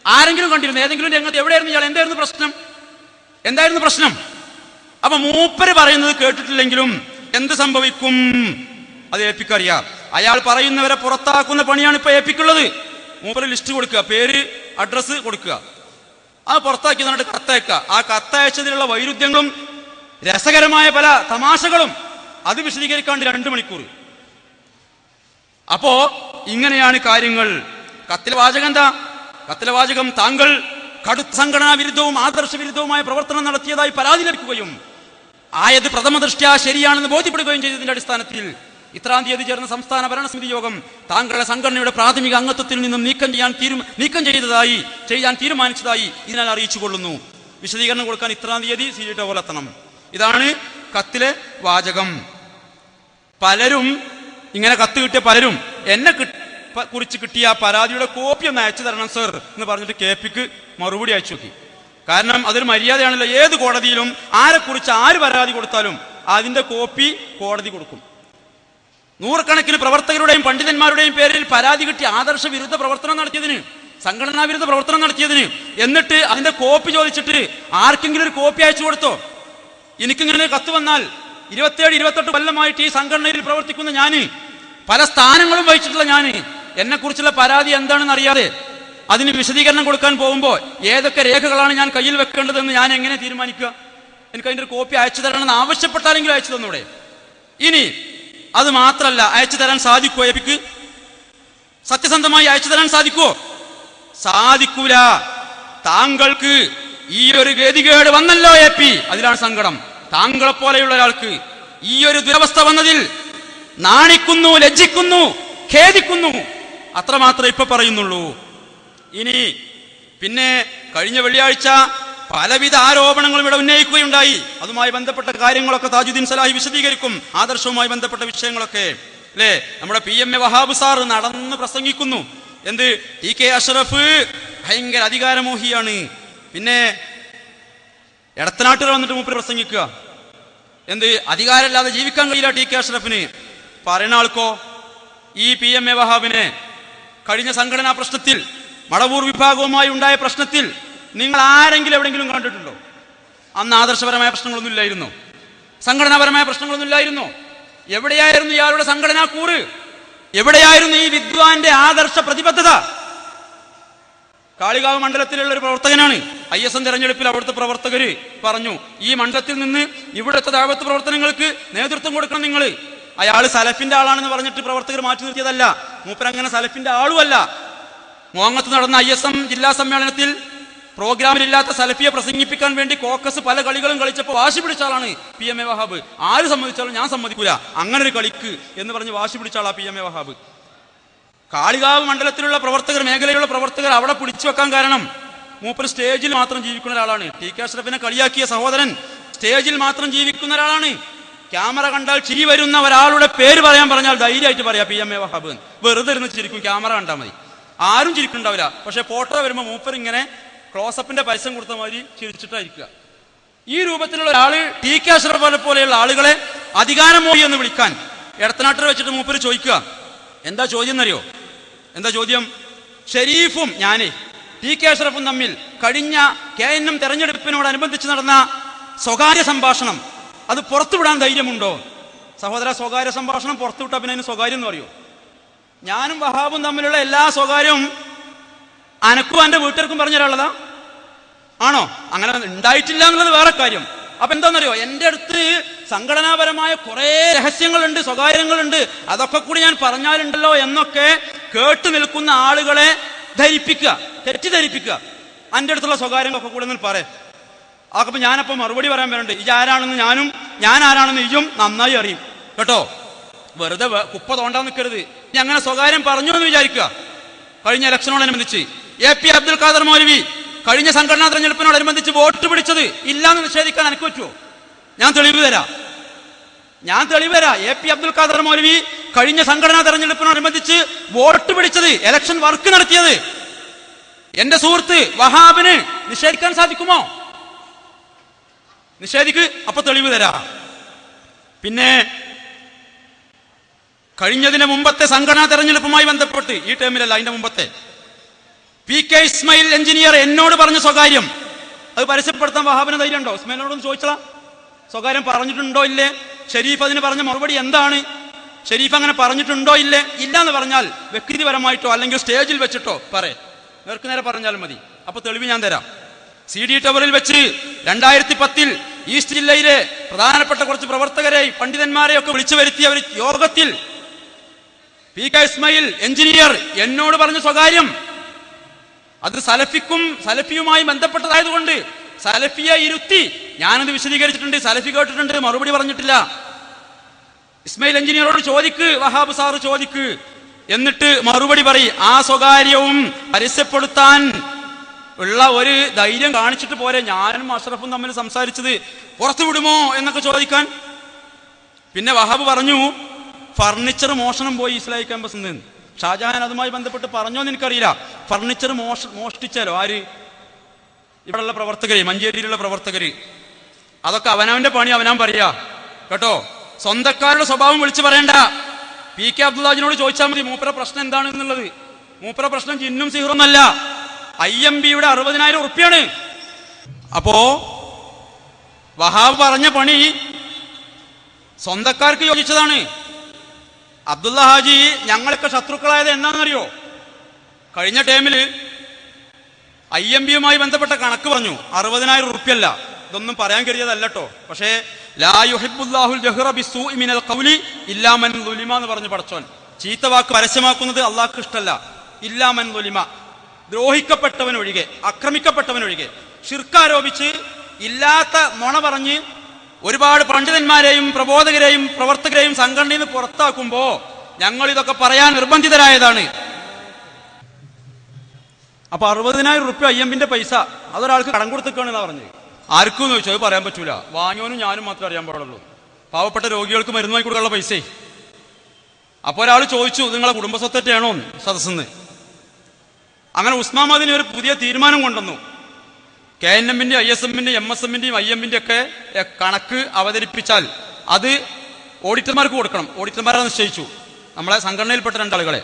ആരെങ്കിലും കണ്ടിരുന്നു? ഏതെങ്കിലും രംഗത്ത് എവിടെയായിരുന്നു ഇയാൾ? എന്തായിരുന്നു പ്രശ്നം? അപ്പൊ മൂപ്പര് പറയുന്നത് കേട്ടിട്ടില്ലെങ്കിലും എന്ത് സംഭവിക്കും അത് APക്ക് അറിയാം. അയാൾ പറയുന്നവരെ പുറത്താക്കുന്ന പണിയാണ് ഇപ്പൊ APക്കുള്ളത്. മൂപ്പര് ലിസ്റ്റ് കൊടുക്കുക, പേര്, അഡ്രസ്സ് കൊടുക്കുക, അത് പുറത്താക്കി എന്നിട്ട് കത്തയക്കുക. ആ കത്തയച്ചതിലുള്ള വൈരുദ്ധ്യങ്ങളും രസകരമായ പല തമാശകളും അത് വിശദീകരിക്കാണ്ട് 2 മണിക്കൂർ. അപ്പോ ഇങ്ങനെയാണ് കാര്യങ്ങൾ. കത്തിലെ വാചകം എന്താ? കത്തിലെ വാചകം താങ്കൾ കടുത്ത സംഘടനാ വിരുദ്ധവും ആദർശ വിരുദ്ധവുമായ പ്രവർത്തനം നടത്തിയതായി പരാതി ലഭിക്കുകയും ആയത് പ്രഥമ ദൃഷ്ട്യാ ശരിയാണെന്ന് ബോധ്യപ്പെടുകയും ചെയ്തതിന്റെ അടിസ്ഥാനത്തിൽ ഇത്രാം തീയതി ചേർന്ന സംസ്ഥാന ഭരണസമിതി യോഗം താങ്കളുടെ സംഘടനയുടെ പ്രാഥമിക അംഗത്വത്തിൽ നിന്നും നീക്കം ചെയ്യാൻ തീരുമാനിച്ചതായി ഇതിനാൽ അറിയിച്ചു കൊള്ളുന്നു. വിശദീകരണം കൊടുക്കാൻ ഇത്രാം തീയതി CD ടവറിൽ എത്തണം. ഇതാണ് കത്തിലെ വാചകം. പലരും ഇങ്ങനെ കത്ത് കിട്ടിയ പലരും എന്നെ കുറിച്ച് കിട്ടിയ പരാതിയുടെ കോപ്പി ഒന്ന് അയച്ചു തരണം സർ എന്ന് പറഞ്ഞിട്ട് KP മറുപടി അയച്ചു നോക്കി. കാരണം അതൊരു മര്യാദയാണല്ലോ. ഏത് കോടതിയിലും ആരെക്കുറിച്ച് ആര് പരാതി കൊടുത്താലും അതിന്റെ കോപ്പി കോടതി കൊടുക്കും. നൂറുകണക്കിന് പ്രവർത്തകരുടെയും പണ്ഡിതന്മാരുടെയും പേരിൽ പരാതി കിട്ടി ആദർശ വിരുദ്ധ പ്രവർത്തനം നടത്തിയതിന്, സംഘടനാ വിരുദ്ധ പ്രവർത്തനം നടത്തിയതിന്, എന്നിട്ട് അതിന്റെ കോപ്പി ചോദിച്ചിട്ട് ആർക്കെങ്കിലും ഒരു കോപ്പി അയച്ചു കൊടുത്തോ? എനിക്കിങ്ങനെ കത്ത് വന്നാൽ 27-28 കൊല്ലമായിട്ട് ഈ സംഘടനയിൽ പ്രവർത്തിക്കുന്ന ഞാന്, പല സ്ഥാനങ്ങളും വഹിച്ചിട്ടുള്ള ഞാന്, എന്നെ കുറിച്ചുള്ള പരാതി എന്താണെന്ന് അറിയാതെ അതിന് വിശദീകരണം കൊടുക്കാൻ പോകുമ്പോൾ ഏതൊക്കെ രേഖകളാണ് ഞാൻ കയ്യിൽ വെക്കേണ്ടതെന്ന് ഞാൻ എങ്ങനെ തീരുമാനിക്കുക? എനിക്ക് അതിന്റെ ഒരു കോപ്പി അയച്ചു തരണമെന്ന് ആവശ്യപ്പെട്ടാലെങ്കിലും അയച്ചു തന്നൂടെ? ഇനി അത് മാത്രല്ല, അയച്ചു തരാൻ സാധിക്കുമോ? എപിക്ക് സത്യസന്ധമായി അയച്ചു തരാൻ സാധിക്കുമോ? സാധിക്കൂല. താങ്കൾക്ക് ഈ ഒരു ഗതികേട് വന്നല്ലോ AP, അതിലാണ് സങ്കടം. താങ്കളെ പോലെയുള്ള ഒരാൾക്ക് ഈ ഒരു ദുരവസ്ഥ വന്നതിൽ നാണിക്കുന്നു, ലജ്ജിക്കുന്നു, ഖേദിക്കുന്നു, അത്രമാത്രമേ ഇപ്പൊ പറയുന്നുള്ളൂ. ഇനി പിന്നെ കഴിഞ്ഞ വെള്ളിയാഴ്ച പലവിധ ആരോപണങ്ങളും ഇവിടെ ഉന്നയിക്കുകയുണ്ടായി. അതുമായി ബന്ധപ്പെട്ട കാര്യങ്ങളൊക്കെ താജുദ്ദീൻ സലാഹി വിശദീകരിക്കും. ആദർശവുമായി ബന്ധപ്പെട്ട വിഷയങ്ങളൊക്കെ അല്ലേ? നമ്മുടെ PMA വഹാബ് സാർ നടന്ന് പ്രസംഗിക്കുന്നു. എന്ത്? TK അഷ്റഫ് ഭയങ്കര അധികാരമോഹിയാണ്. പിന്നെ എടത്തനാട്ടിൽ വന്നിട്ട് മൂപ്പര് പ്രസംഗിക്കുക. എന്ത്? അധികാരമില്ലാതെ ജീവിക്കാൻ കഴിയില്ല TK അഷ്റഫിന്. പറയുന്ന ആൾക്കോ ഈ PMA വഹാബിനെ കഴിഞ്ഞ സംഘടനാ പ്രശ്നത്തിൽ, മടവൂർ വിഭാഗവുമായി ഉണ്ടായ പ്രശ്നത്തിൽ നിങ്ങൾ ആരെങ്കിലും എവിടെയെങ്കിലും കണ്ടിട്ടുണ്ടോ? അന്ന് ആദർശപരമായ പ്രശ്നങ്ങളൊന്നും ഇല്ലായിരുന്നു, സംഘടനാപരമായ പ്രശ്നങ്ങളൊന്നും ഇല്ലായിരുന്നു. എവിടെയായിരുന്നു ഇയാളുടെ സംഘടനാ കൂറ്? എവിടെയായിരുന്നു ഈ വിദ്വാന്റെ ആദർശ പ്രതിബദ്ധത? കാളികാവ് മണ്ഡലത്തിലുള്ള ഒരു പ്രവർത്തകനാണ്. ISM തെരഞ്ഞെടുപ്പിൽ അവിടുത്തെ പ്രവർത്തകര് പറഞ്ഞു, ഈ മണ്ഡലത്തിൽ നിന്ന് ഇവിടുത്തെ ദഅവത്ത് പ്രവർത്തനങ്ങൾക്ക് നേതൃത്വം കൊടുക്കണം നിങ്ങൾ. അയാൾ സലഫിന്റെ ആളാണെന്ന് പറഞ്ഞിട്ട് പ്രവർത്തകർ മാറ്റി നിർത്തിയതല്ല. മൂപ്പരങ്ങനെ സലഫിന്റെ ആളുമല്ല. മോങ്ങത്ത് നടന്ന ISM ജില്ലാ സമ്മേളനത്തിൽ പ്രോഗ്രാമിലില്ലാത്ത സലഫിയെ പ്രസംഗിപ്പിക്കാൻ വേണ്ടി കോക്കസ് പല കളികളും കളിച്ചപ്പോൾ വാശി പിടിച്ച ആളാണ് PMA വഹാബ്. ആര് സമ്മതിച്ചാലും ഞാൻ സമ്മതിക്കൂല, അങ്ങനെ ഒരു കളിക്ക് എന്ന് പറഞ്ഞ് വാശി പിടിച്ച ആളാ PMA വഹാബ്. കാളികാവ് മണ്ഡലത്തിലുള്ള പ്രവർത്തകർ, മേഖലയിലുള്ള പ്രവർത്തകർ അവിടെ പിടിച്ചു വെക്കാൻ കാരണം മൂപ്പർ സ്റ്റേജിൽ മാത്രം ജീവിക്കുന്ന ഒരാളാണ്. TK അഷ്റഫിനെ കളിയാക്കിയ സഹോദരൻ സ്റ്റേജിൽ മാത്രം ജീവിക്കുന്ന ഒരാളാണ്. ക്യാമറ കണ്ടാൽ ചിരി വരുന്ന ഒരാളുടെ പേര് പറയാൻ പറഞ്ഞാൽ ധൈര്യമായിട്ട് പറയാം PMA വഹാബ്. വെറുതെ ഇരുന്ന് ചിരിക്കും, ക്യാമറ കണ്ടാൽ മതി, ആരും ചിരിക്കുന്നുണ്ടാവില്ല. പക്ഷെ ഫോട്ടോ വരുമ്പോൾ മൂപ്പർ ഇങ്ങനെ ക്ലോസപ്പിന്റെ പരസ്യം കൊടുത്ത മാതിരി ചിരിച്ചിട്ടായിരിക്കുക. ഈ രൂപത്തിലുള്ള ഒരാള് TK അഷ്റഫ് പോലെയുള്ള ആളുകളെ അധികാരമോഹി എന്ന് വിളിക്കാൻ എടത്തനാട്ടിൽ വെച്ചിട്ട് മൂപ്പര് ചോദിക്കുക. എന്താ ചോദ്യം എന്നറിയോ? എന്താ ചോദ്യം? ഷെരീഫും ഞാനേ TK അഷ്റഫും തമ്മിൽ കഴിഞ്ഞ KNM തെരഞ്ഞെടുപ്പിനോടനുബന്ധിച്ച് നടന്ന സ്വകാര്യ സംഭാഷണം അത് പുറത്തുവിടാൻ ധൈര്യമുണ്ടോ? സഹോദര, സ്വകാര്യ സംഭാഷണം പുറത്തുവിട്ടാ പിന്നെ അതിന് സ്വകാര്യം എന്ന് പറയോ? ഞാനും വഹാബും തമ്മിലുള്ള എല്ലാ സ്വകാര്യവും അനക്കും എൻ്റെ വീട്ടുകാർക്കും പറഞ്ഞൊരാളതാ ആണോ? അങ്ങനെ ഉണ്ടായിട്ടില്ല എന്നുള്ളത് വേറെ കാര്യം. അപ്പൊ എന്താണെന്നറിയോ, എൻ്റെ അടുത്ത് സംഘടനാപരമായ കുറെ രഹസ്യങ്ങളുണ്ട്, സ്വകാര്യങ്ങളുണ്ട്, അതൊക്കെ കൂടി ഞാൻ പറഞ്ഞാലുണ്ടല്ലോ എന്നൊക്കെ കേട്ടു നിൽക്കുന്ന ആളുകളെ ധരിപ്പിക്കുക, തെറ്റിദ്ധരിപ്പിക്കുക. എൻ്റെ അടുത്തുള്ള സ്വകാര്യങ്ങളൊക്കെ കൂടെ ഒന്ന് പറയാം. അതൊക്കെ ഞാനപ്പോൾ മറുപടി പറയാൻ വരണ്ട്. ഈ ആരാണെന്ന് ഞാനും, ഞാൻ ആരാണെന്ന് ഇയും നന്നായി അറിയും കേട്ടോ. വെറുതെ കുപ്പ തോണ്ടാൻ നിൽക്കരുത്. ഇനി അങ്ങനെ സ്വകാര്യം പറഞ്ഞു എന്ന് വിചാരിക്കുക. കഴിഞ്ഞ ഇലക്ഷനോടനുബന്ധിച്ച് AP അബ്ദുൽ ഖാദർ മൗലവി കഴിഞ്ഞ സംഘടനാ തെരഞ്ഞെടുപ്പിനോടനുബന്ധിച്ച് വോട്ട് പിടിച്ചത് ഇല്ലാന്ന് നിഷേധിക്കാൻ എനിക്ക് പറ്റുമോ? ഞാൻ തെളിവ് തരാം. AP അബ്ദുൽ ഖാദർ മൗലവി കഴിഞ്ഞ സംഘടനാ തെരഞ്ഞെടുപ്പിനോടനുബന്ധിച്ച് വോട്ട് പിടിച്ചത്, ഇലക്ഷൻ വർക്ക് നടത്തിയത് എന്റെ സുഹൃത്ത് വഹാബിന് നിഷേധിക്കാൻ സാധിക്കുമോ? നിഷേധിക്ക്, അപ്പൊ തെളിവ് തരാം. പിന്നെ കഴിഞ്ഞതിന് മുമ്പത്തെ സംഘടനാ തെരഞ്ഞെടുപ്പുമായി ബന്ധപ്പെട്ട്, ഈ ടേമിലല്ല അതിന്റെ മുമ്പത്തെ, PK ഇസ്മായിൽ എഞ്ചിനീയർ എന്നോട് പറഞ്ഞ സ്വകാര്യം അത് പരസ്യപ്പെടുത്താൻ വഹാബിന് ധൈര്യം ഉണ്ടോ? ഇസ്മായിലിനോടൊന്ന് ചോദിച്ചതാ, സ്വകാര്യം പറഞ്ഞിട്ടുണ്ടോ ഇല്ലേ? ഷെരീഫ് അതിന് പറഞ്ഞ മറുപടി എന്താണ്? ഷെരീഫ് അങ്ങനെ പറഞ്ഞിട്ടുണ്ടോ ഇല്ലേ? ഇല്ല എന്ന് പറഞ്ഞാൽ വ്യക്തിപരമായിട്ടോ അല്ലെങ്കിൽ സ്റ്റേജിൽ വെച്ചിട്ടോ നേർക്ക് നേരെ പറഞ്ഞാലും മതി. അപ്പൊ തെളിവ് ഞാൻ തരാം. CD ടവറിൽ വെച്ച് 2010 ഈസ്റ്റ് ജില്ലയിലെ പ്രധാനപ്പെട്ട കുറച്ച് പ്രവർത്തകരെ, പണ്ഡിതന്മാരെ ഒക്കെ വിളിച്ചു വരുത്തിയ ഒരു യോഗത്തിൽ PK ഇസ്മായിൽ എഞ്ചിനീയർ എന്നോട് പറഞ്ഞ സ്വകാര്യം അത് സലഫിയുമായി ബന്ധപ്പെട്ടതായതുകൊണ്ട് സലഫിയെ ഇരുത്തി ഞാനത് വിശദീകരിച്ചിട്ടുണ്ട്. സലഫി കേട്ടിട്ടുണ്ട്, മറുപടി പറഞ്ഞിട്ടില്ല. ഇസ്മായിൽ എഞ്ചിനീയറോട് ചോദിക്ക്, വഹാബ് സാറ് ചോദിക്ക്, എന്നിട്ട് മറുപടി പറയും. ആ സ്വകാര്യവും പരസ്യപ്പെടുത്താൻ ഉള്ള ഒരു ധൈര്യം കാണിച്ചിട്ട് പോരെ ഞാനും അഷ്റഫും തമ്മിൽ സംസാരിച്ചത്, പുറത്തു വിടുമോ എന്നൊക്കെ ചോദിക്കാൻ. പിന്നെ വഹാബ് പറഞ്ഞു, ഫർണിച്ചർ മോഷണം പോയി ഇസ്ലാമിക് ക്യാമ്പസിൽ നിന്ന്. ഷാജഹാൻ അതുമായി ബന്ധപ്പെട്ട് പറഞ്ഞോന്ന് എനിക്കറിയില്ല. ഫർണിച്ചർ മോഷ്ടിച്ചാലോ ആര്? ഇവിടെയുള്ള പ്രവർത്തകര്, മഞ്ചേരിയിലുള്ള പ്രവർത്തകര്. അതൊക്കെ അവനവന്റെ പണി അവനാൻ പറയാ കേട്ടോ. സ്വന്തക്കാരുടെ സ്വഭാവം വിളിച്ചു പറയണ്ട. പി കെ അബ്ദുല്ലാജിനോട് ചോദിച്ചാൽ മതി മൂപ്പര പ്രശ്നം എന്താണ് എന്നുള്ളത്. മൂപ്പര പ്രശ്നം ജിന്നും സിഹറൊന്നല്ല, IMB-യുടെ 60,000 ഉറുപ്പ്യാണ്. അപ്പോ വഹാബ് പറഞ്ഞ പണി സ്വന്തക്കാർക്ക് യോജിച്ചതാണ്. അബ്ദുള്ള ഹാജി ഞങ്ങളൊക്കെ ശത്രുക്കളായത് എന്താണെന്നറിയോ? കഴിഞ്ഞ ടൈമിൽ IMB-യുമായി ബന്ധപ്പെട്ട കണക്ക് പറഞ്ഞു. 60,000 ഉറുപ്പ്യല്ല. ഇതൊന്നും പറയാൻ കഴിയതല്ലോ. പക്ഷേ ലാ യുഹിബ്ബുല്ലാഹുൽ ജഹ്റ ബിസ്സൂഇ മിനൽ ഖൗലി ഇല്ലാ മൻ ളുലിമ എന്ന് പറഞ്ഞു പടച്ചോൻ. ചീത്ത വാക്ക് പരസ്യമാക്കുന്നത് അള്ളാഹ്ക്ക് ഇഷ്ടമല്ല. ഇല്ലാ മൻ ളുലിമ, ദ്രോഹിക്കപ്പെട്ടവനൊഴികെ, ആക്രമിക്കപ്പെട്ടവനൊഴികെ. ശിർക്ക് ഇല്ലാത്ത നുണ പറഞ്ഞ് ഒരുപാട് പണ്ഡിതന്മാരെയും പ്രബോധകരെയും പ്രവർത്തകരെയും സംഘടനയിൽ നിന്ന് പുറത്താക്കുമ്പോ ഞങ്ങൾ ഇതൊക്കെ പറയാൻ നിർബന്ധിതരായതാണ്. അപ്പൊ 60,000 ഉറുപ്പ്യ IMB-ന്റെ പൈസ അതൊരാൾക്ക് കടം കൊടുത്തേക്കാണെന്നാ പറഞ്ഞത്. ആർക്കും ചോദിച്ചു, അത് പറയാൻ പറ്റൂല. വാങ്ങിയോനും ഞാനും മാത്രമേ അറിയാൻ പാടുള്ളൂ. പാവപ്പെട്ട രോഗികൾക്ക് മരുന്ന് വാങ്ങി കൊടുക്കാനുള്ള പൈസ. അപ്പൊ ഒരാൾ ചോദിച്ചു, നിങ്ങളെ കുടുംബ സ്വത്തറ്റയാണോ സദസ്സെന്ന്. അങ്ങനെ ഉസ്മാൻ മദനി ഒരു പുതിയ തീരുമാനം കൊണ്ടുവന്നു. KNM-ന്റെ ISM-ന്റെ MSM-ന്റെയും IMB-ന്റെ ഒക്കെ കണക്ക് അവതരിപ്പിച്ചാൽ അത് ഓഡിറ്റർമാർക്ക് കൊടുക്കണം. ഓഡിറ്റർമാരെ നിശ്ചയിച്ചു, നമ്മളെ സംഘടനയിൽപ്പെട്ട 2 ആളുകളെ.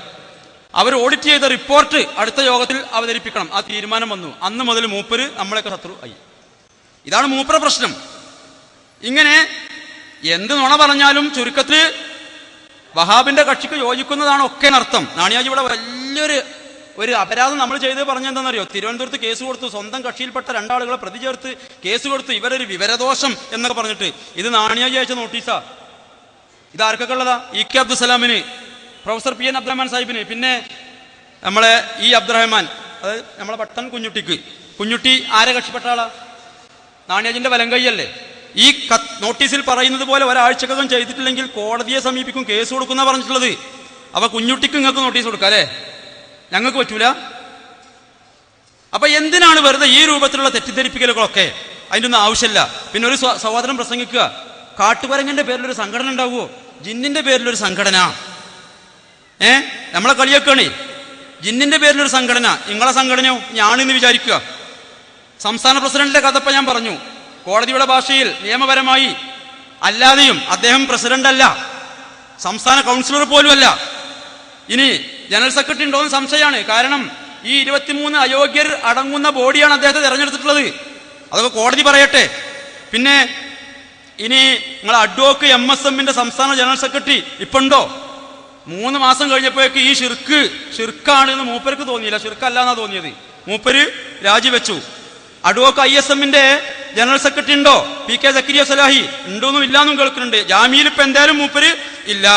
അവർ ഓഡിറ്റ് ചെയ്ത റിപ്പോർട്ട് അടുത്ത യോഗത്തിൽ അവതരിപ്പിക്കണം. ആ തീരുമാനം വന്നു. അന്ന് മുതൽ മൂപ്പര് നമ്മളെയൊക്കെ ശത്രു ആയി. ഇതാണ് മൂപ്പര പ്രശ്നം. ഇങ്ങനെ എന്ത് നുണ പറഞ്ഞാലും ചുരുക്കത്തിൽ വഹാബിന്റെ കക്ഷിക്ക് യോജിക്കുന്നതാണ് ഒക്കെ അർത്ഥം. നാണിയാജി ഇവിടെ വലിയൊരു അപരാധം നമ്മൾ ചെയ്ത് പറഞ്ഞെന്താണെന്നറിയോ? തിരുവനന്തപുരത്ത് കേസ് കൊടുത്തു, സ്വന്തം കക്ഷിയിൽപ്പെട്ട 2 ആളുകളെ പ്രതി ചേർത്ത് കേസ് കൊടുത്തു. ഇവരൊരു വിവരദോഷം എന്നൊക്കെ പറഞ്ഞിട്ട്. ഇത് നാണിയാജി അയച്ച നോട്ടീസാ. ഇത് ആർക്കൊക്കെ ഉള്ളതാ? EK അബ്ദുസലാമിന്, പ്രൊഫസർ PN അബ്ദുറഹ്മാൻ സാഹിബിന്, പിന്നെ നമ്മളെ അബ്ദുറഹ്മാൻ, അതായത് നമ്മളെ പട്ടൻ കുഞ്ഞുട്ടി ആരെ കക്ഷിപ്പെട്ട ആളാ? നാണിയാജിന്റെ വലങ്കയ്യല്ലേ? ഈ നോട്ടീസിൽ പറയുന്നത് പോലെ ഒരാഴ്ചക്കകം ചെയ്തിട്ടില്ലെങ്കിൽ കോടതിയെ സമീപിക്കും, കേസ് കൊടുക്കുന്ന പറഞ്ഞിട്ടുള്ളത്. അപ്പൊ കുഞ്ഞുട്ടിക്ക് നിങ്ങൾക്ക് നോട്ടീസ് കൊടുക്കാം അല്ലേ? ഞങ്ങൾക്ക് പറ്റൂല. അപ്പൊ എന്തിനാണ് വെറുതെ ഈ രൂപത്തിലുള്ള തെറ്റിദ്ധരിപ്പിക്കലുകളൊക്കെ? അതിൻ്റെ ഒന്നും ആവശ്യമില്ല. പിന്നെ ഒരു സഹോദരൻ പ്രസംഗിക്കുക, കാട്ടുപരങ്ങന്റെ പേരിലൊരു സംഘടന ഉണ്ടാവുമോ? ജിന്നിന്റെ പേരിലൊരു സംഘടന. നമ്മളെ കളിയൊക്കെയാണ്. ജിന്നിന്റെ പേരിലൊരു സംഘടന, നിങ്ങളെ സംഘടനയോ ഞാനെന്ന് വിചാരിക്കുക. സംസ്ഥാന പ്രസിഡന്റിന്റെ കഥപ്പ ഞാൻ പറഞ്ഞു. കോടതിയുടെ ഭാഷയിൽ നിയമപരമായി അല്ലാതെയും അദ്ദേഹം പ്രസിഡന്റ് അല്ല, സംസ്ഥാന കൗൺസിലർ പോലും അല്ല. ഇനി ജനറൽ സെക്രട്ടറി ഉണ്ടോന്ന് സംശയമാണ്. കാരണം ഈ 23 അയോഗ്യർ അടങ്ങുന്ന ബോഡിയാണ് അദ്ദേഹത്തെ തെരഞ്ഞെടുത്തിട്ടുള്ളത്. അതൊക്കെ കോടതി പറയട്ടെ. പിന്നെ ഇനി നിങ്ങൾ അഡ്വോക്ക് MSM-ന്റെ സംസ്ഥാന ജനറൽ സെക്രട്ടറി ഇപ്പൊ ഉണ്ടോ? 3 മാസം കഴിഞ്ഞപ്പോഴേക്ക് ഈ ഷിർക്കാണ് എന്ന് മൂപ്പർക്ക് തോന്നിയില്ല. ഷിർക്കല്ല എന്നാ തോന്നിയത്. മൂപ്പര് രാജിവെച്ചു. അഡ്വോക്ക് ISM-ന്റെ ജനറൽ സെക്രട്ടറി ഉണ്ടോ? PK സക്കരിയ സലാഹി ഉണ്ടോന്നും ഇല്ലാന്നും കേൾക്കുന്നുണ്ട്. ജാമ്യയിൽ ഇപ്പൊ എന്തായാലും മൂപ്പര് ഇല്ല.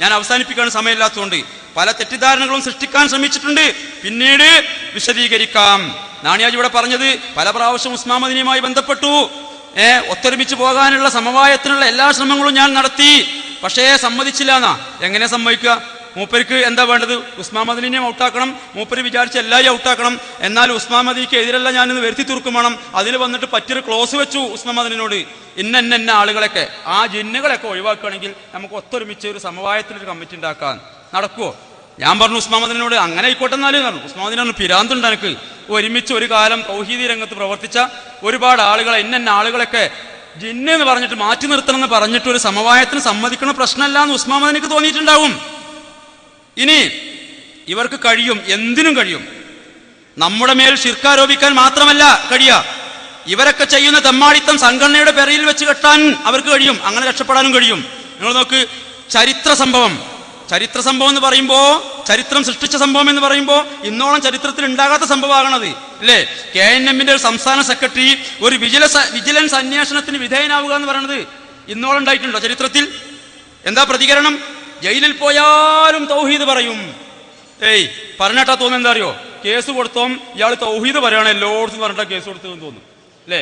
ഞാൻ അവസാനിപ്പിക്കാൻ സമയമില്ലാത്തതുകൊണ്ട് പല തെറ്റിദ്ധാരണകളും സൃഷ്ടിക്കാൻ ശ്രമിച്ചിട്ടുണ്ട്, പിന്നീട് വിശദീകരിക്കാം. നാണിയാജി ഇവിടെ പറഞ്ഞത് പല പ്രാവശ്യം ഉസ്മാൻ മദനിയുമായി ബന്ധപ്പെട്ടു. ഒത്തൊരുമിച്ച് പോകാനുള്ള സമവായത്തിനുള്ള എല്ലാ ശ്രമങ്ങളും ഞാൻ നടത്തി, പക്ഷേ സമ്മതിച്ചില്ല എന്നാ. എങ്ങനെ സമ്മതിക്കുക? മൂപ്പർക്ക് എന്താ വേണ്ടത്? ഉസ്മാൻ മദനിനെ ഔട്ടാക്കണം. മൂപ്പര് വിചാരിച്ച എല്ലാവരും ഔട്ടാക്കണം. എന്നാൽ ഉസ്മാൻ മദനിക്ക് എതിരല്ല ഞാനിന്ന് വരുത്തി തീർക്കും വേണം. അതിൽ വന്നിട്ട് പറ്റിയൊരു ക്ലോസ് വെച്ചു ഉസ്മാൻ മദനിനോട്. ഇന്ന ആളുകളൊക്കെ, ആ ജിന്നുകളൊക്കെ ഒഴിവാക്കുകയാണെങ്കിൽ നമുക്ക് ഒത്തൊരുമിച്ച് ഒരു സമവായത്തിലൊരു കമ്മിറ്റി ഉണ്ടാക്കാൻ നടക്കുമോ? ഞാൻ പറഞ്ഞു ഉസ്മാൻ മദനിനോട്, അങ്ങനെ ആയിക്കോട്ടെ എന്നാലും പറഞ്ഞു. ഉസ്മാൻ മദനിന് പിരാന്തുണ്ട് എനിക്ക്. ഒരുമിച്ച് ഒരു കാലം തൗഹീദി രംഗത്ത് പ്രവർത്തിച്ച ഒരുപാട് ആളുകളെ, ഇന്ന ആളുകളൊക്കെ ജിന്ന് എന്ന് പറഞ്ഞിട്ട് മാറ്റി നിർത്തണം എന്ന് പറഞ്ഞിട്ട് ഒരു സമവായത്തിന് സമ്മതിക്കുന്ന പ്രശ്നമല്ല എന്ന് ഉസ്മാൻ മദനിക്ക് തോന്നിയിട്ടുണ്ടാവും. ഇനി ഇവർക്ക് കഴിയും, എന്തിനും കഴിയും. നമ്മുടെ മേൽ ശിർക്കാരോപിക്കാൻ മാത്രമല്ല കഴിയുക, ഇവരൊക്കെ ചെയ്യുന്ന തെമ്മാടിത്തം സംഘടനയുടെ പെരയിൽ വെച്ച് കെട്ടാൻ അവർക്ക് കഴിയും. അങ്ങനെ രക്ഷപ്പെടാനും കഴിയും. നിങ്ങൾ നോക്ക്, ചരിത്ര സംഭവം എന്ന് പറയുമ്പോ, ചരിത്രം സൃഷ്ടിച്ച സംഭവം എന്ന് പറയുമ്പോ ഇന്നോളം ചരിത്രത്തിൽ ഉണ്ടാകാത്ത സംഭവമാകണത് അല്ലേ? KNM-ന്റെ ഒരു സംസ്ഥാന സെക്രട്ടറി ഒരു വിജിലൻസ് അന്വേഷണത്തിന് വിധേയനാവുക എന്ന് പറയുന്നത് ഇന്നോളം ഉണ്ടായിട്ടുണ്ടോ ചരിത്രത്തിൽ? എന്താ പ്രതികരണം? ജയിലിൽ പോയാലും തൗഹീദ് പറയും. പറഞ്ഞിട്ടാ തോന്നുന്നത് എന്താ അറിയോ? കേസ് കൊടുത്തോം ഇയാൾ തൗഹീദ് പറയാണ് എല്ലായിടത്തും പറഞ്ഞിട്ടാ കേസ് കൊടുത്തതെന്ന് തോന്നും അല്ലേ?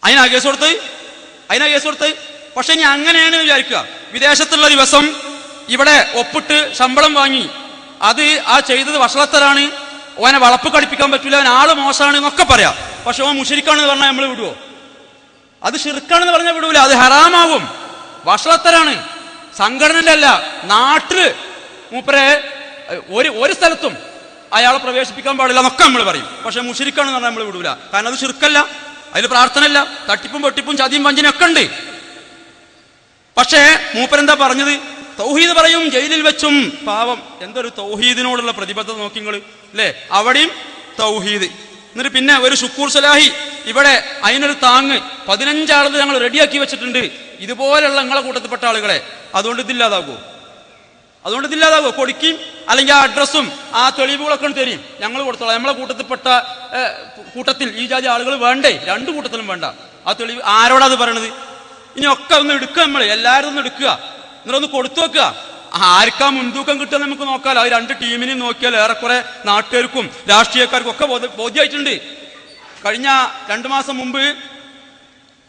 അതിനാ കേസ് കൊടുത്ത്. പക്ഷെ ഇനി അങ്ങനെയാണ് വിചാരിക്കുക, വിദേശത്തുള്ള ദിവസം ഇവിടെ ഒപ്പിട്ട് ശമ്പളം വാങ്ങി, അത് ആ ചെയ്തത് വഷളത്തരാണ്, ഓനെ വളപ്പ് കടിപ്പിക്കാൻ പറ്റില്ല, അവൻ ആള് മോശമാണ് എന്നൊക്കെ പറയാം. പക്ഷെ ഓൻ മുശ്രിക്കാണെന്ന് പറഞ്ഞാൽ നമ്മൾ വിടുവോ? അത് ഷിർക്കാണെന്ന് പറഞ്ഞാൽ വിടൂല, അത് ഹറാമാവും, വഷളത്തരാണ്. സംഘടനയുടെ അല്ല, നാട്ടില് മൂപ്പരെ ഒരു സ്ഥലത്തും അയാളെ പ്രവേശിപ്പിക്കാൻ പാടില്ല എന്നൊക്കെ നമ്മൾ പറയും. പക്ഷെ മുശ്രിക്കാണെന്ന് പറഞ്ഞാൽ നമ്മൾ വിടൂല. കാരണം അത് ഷിർക്കല്ല, അതിൽ പ്രാർത്ഥനയല്ല, തട്ടിപ്പും വെട്ടിപ്പും ചതിയും വഞ്ചനയും ഒക്കെ ഉണ്ട്. പക്ഷേ മൂപ്പരെന്താ പറഞ്ഞത്? തൗഹീദ് പറയും ജയിലിൽ വെച്ചും. പാവം, എന്തൊരു തൗഹീദിനോടുള്ള പ്രതിബദ്ധത നോക്കിങ്ങൾ അല്ലേ? അവിടെയും തൗഹീദ്. എന്നിട്ട് പിന്നെ ഒരു ഷുക്കൂർ സലാഹി ഇവിടെ അതിനൊരു താങ്ങ് 15 ആളുകൾ ഞങ്ങൾ റെഡിയാക്കി വെച്ചിട്ടുണ്ട്, ഇതുപോലെയുള്ള നിങ്ങളെ കൂട്ടത്തിൽപ്പെട്ട ആളുകളെ. അതുകൊണ്ട് ഇതില്ലാതാകുമോ? കൊടുക്കും, അല്ലെങ്കിൽ ആ അഡ്രസ്സും ആ തെളിവുകളൊക്കെ തരും, ഞങ്ങൾ കൊടുത്തോളാം. നമ്മളെ കൂട്ടത്തിൽ ഈ ജാതി ആളുകൾ വേണ്ടേ? 2 കൂട്ടത്തിലും വേണ്ട. ആ തെളിവ് ആരോടാ അത് പറയണത്? ഇനി ഒക്കെ ഒന്ന് എടുക്കുക, നമ്മൾ എല്ലാവരും ഒന്ന് എടുക്കുക, എന്നിട്ടൊന്ന് കൊടുത്തു വെക്കുക. ആർക്കാ മുൻതൂക്കം കിട്ടുക നമുക്ക് നോക്കാലോ. അത് 2 ടീമിനെയും നോക്കിയാൽ ഏറെക്കുറെ നാട്ടുകാർക്കും രാഷ്ട്രീയക്കാർക്കും ഒക്കെ ബോധ്യമായിട്ടുണ്ട്. കഴിഞ്ഞ 2 മാസം മുമ്പ്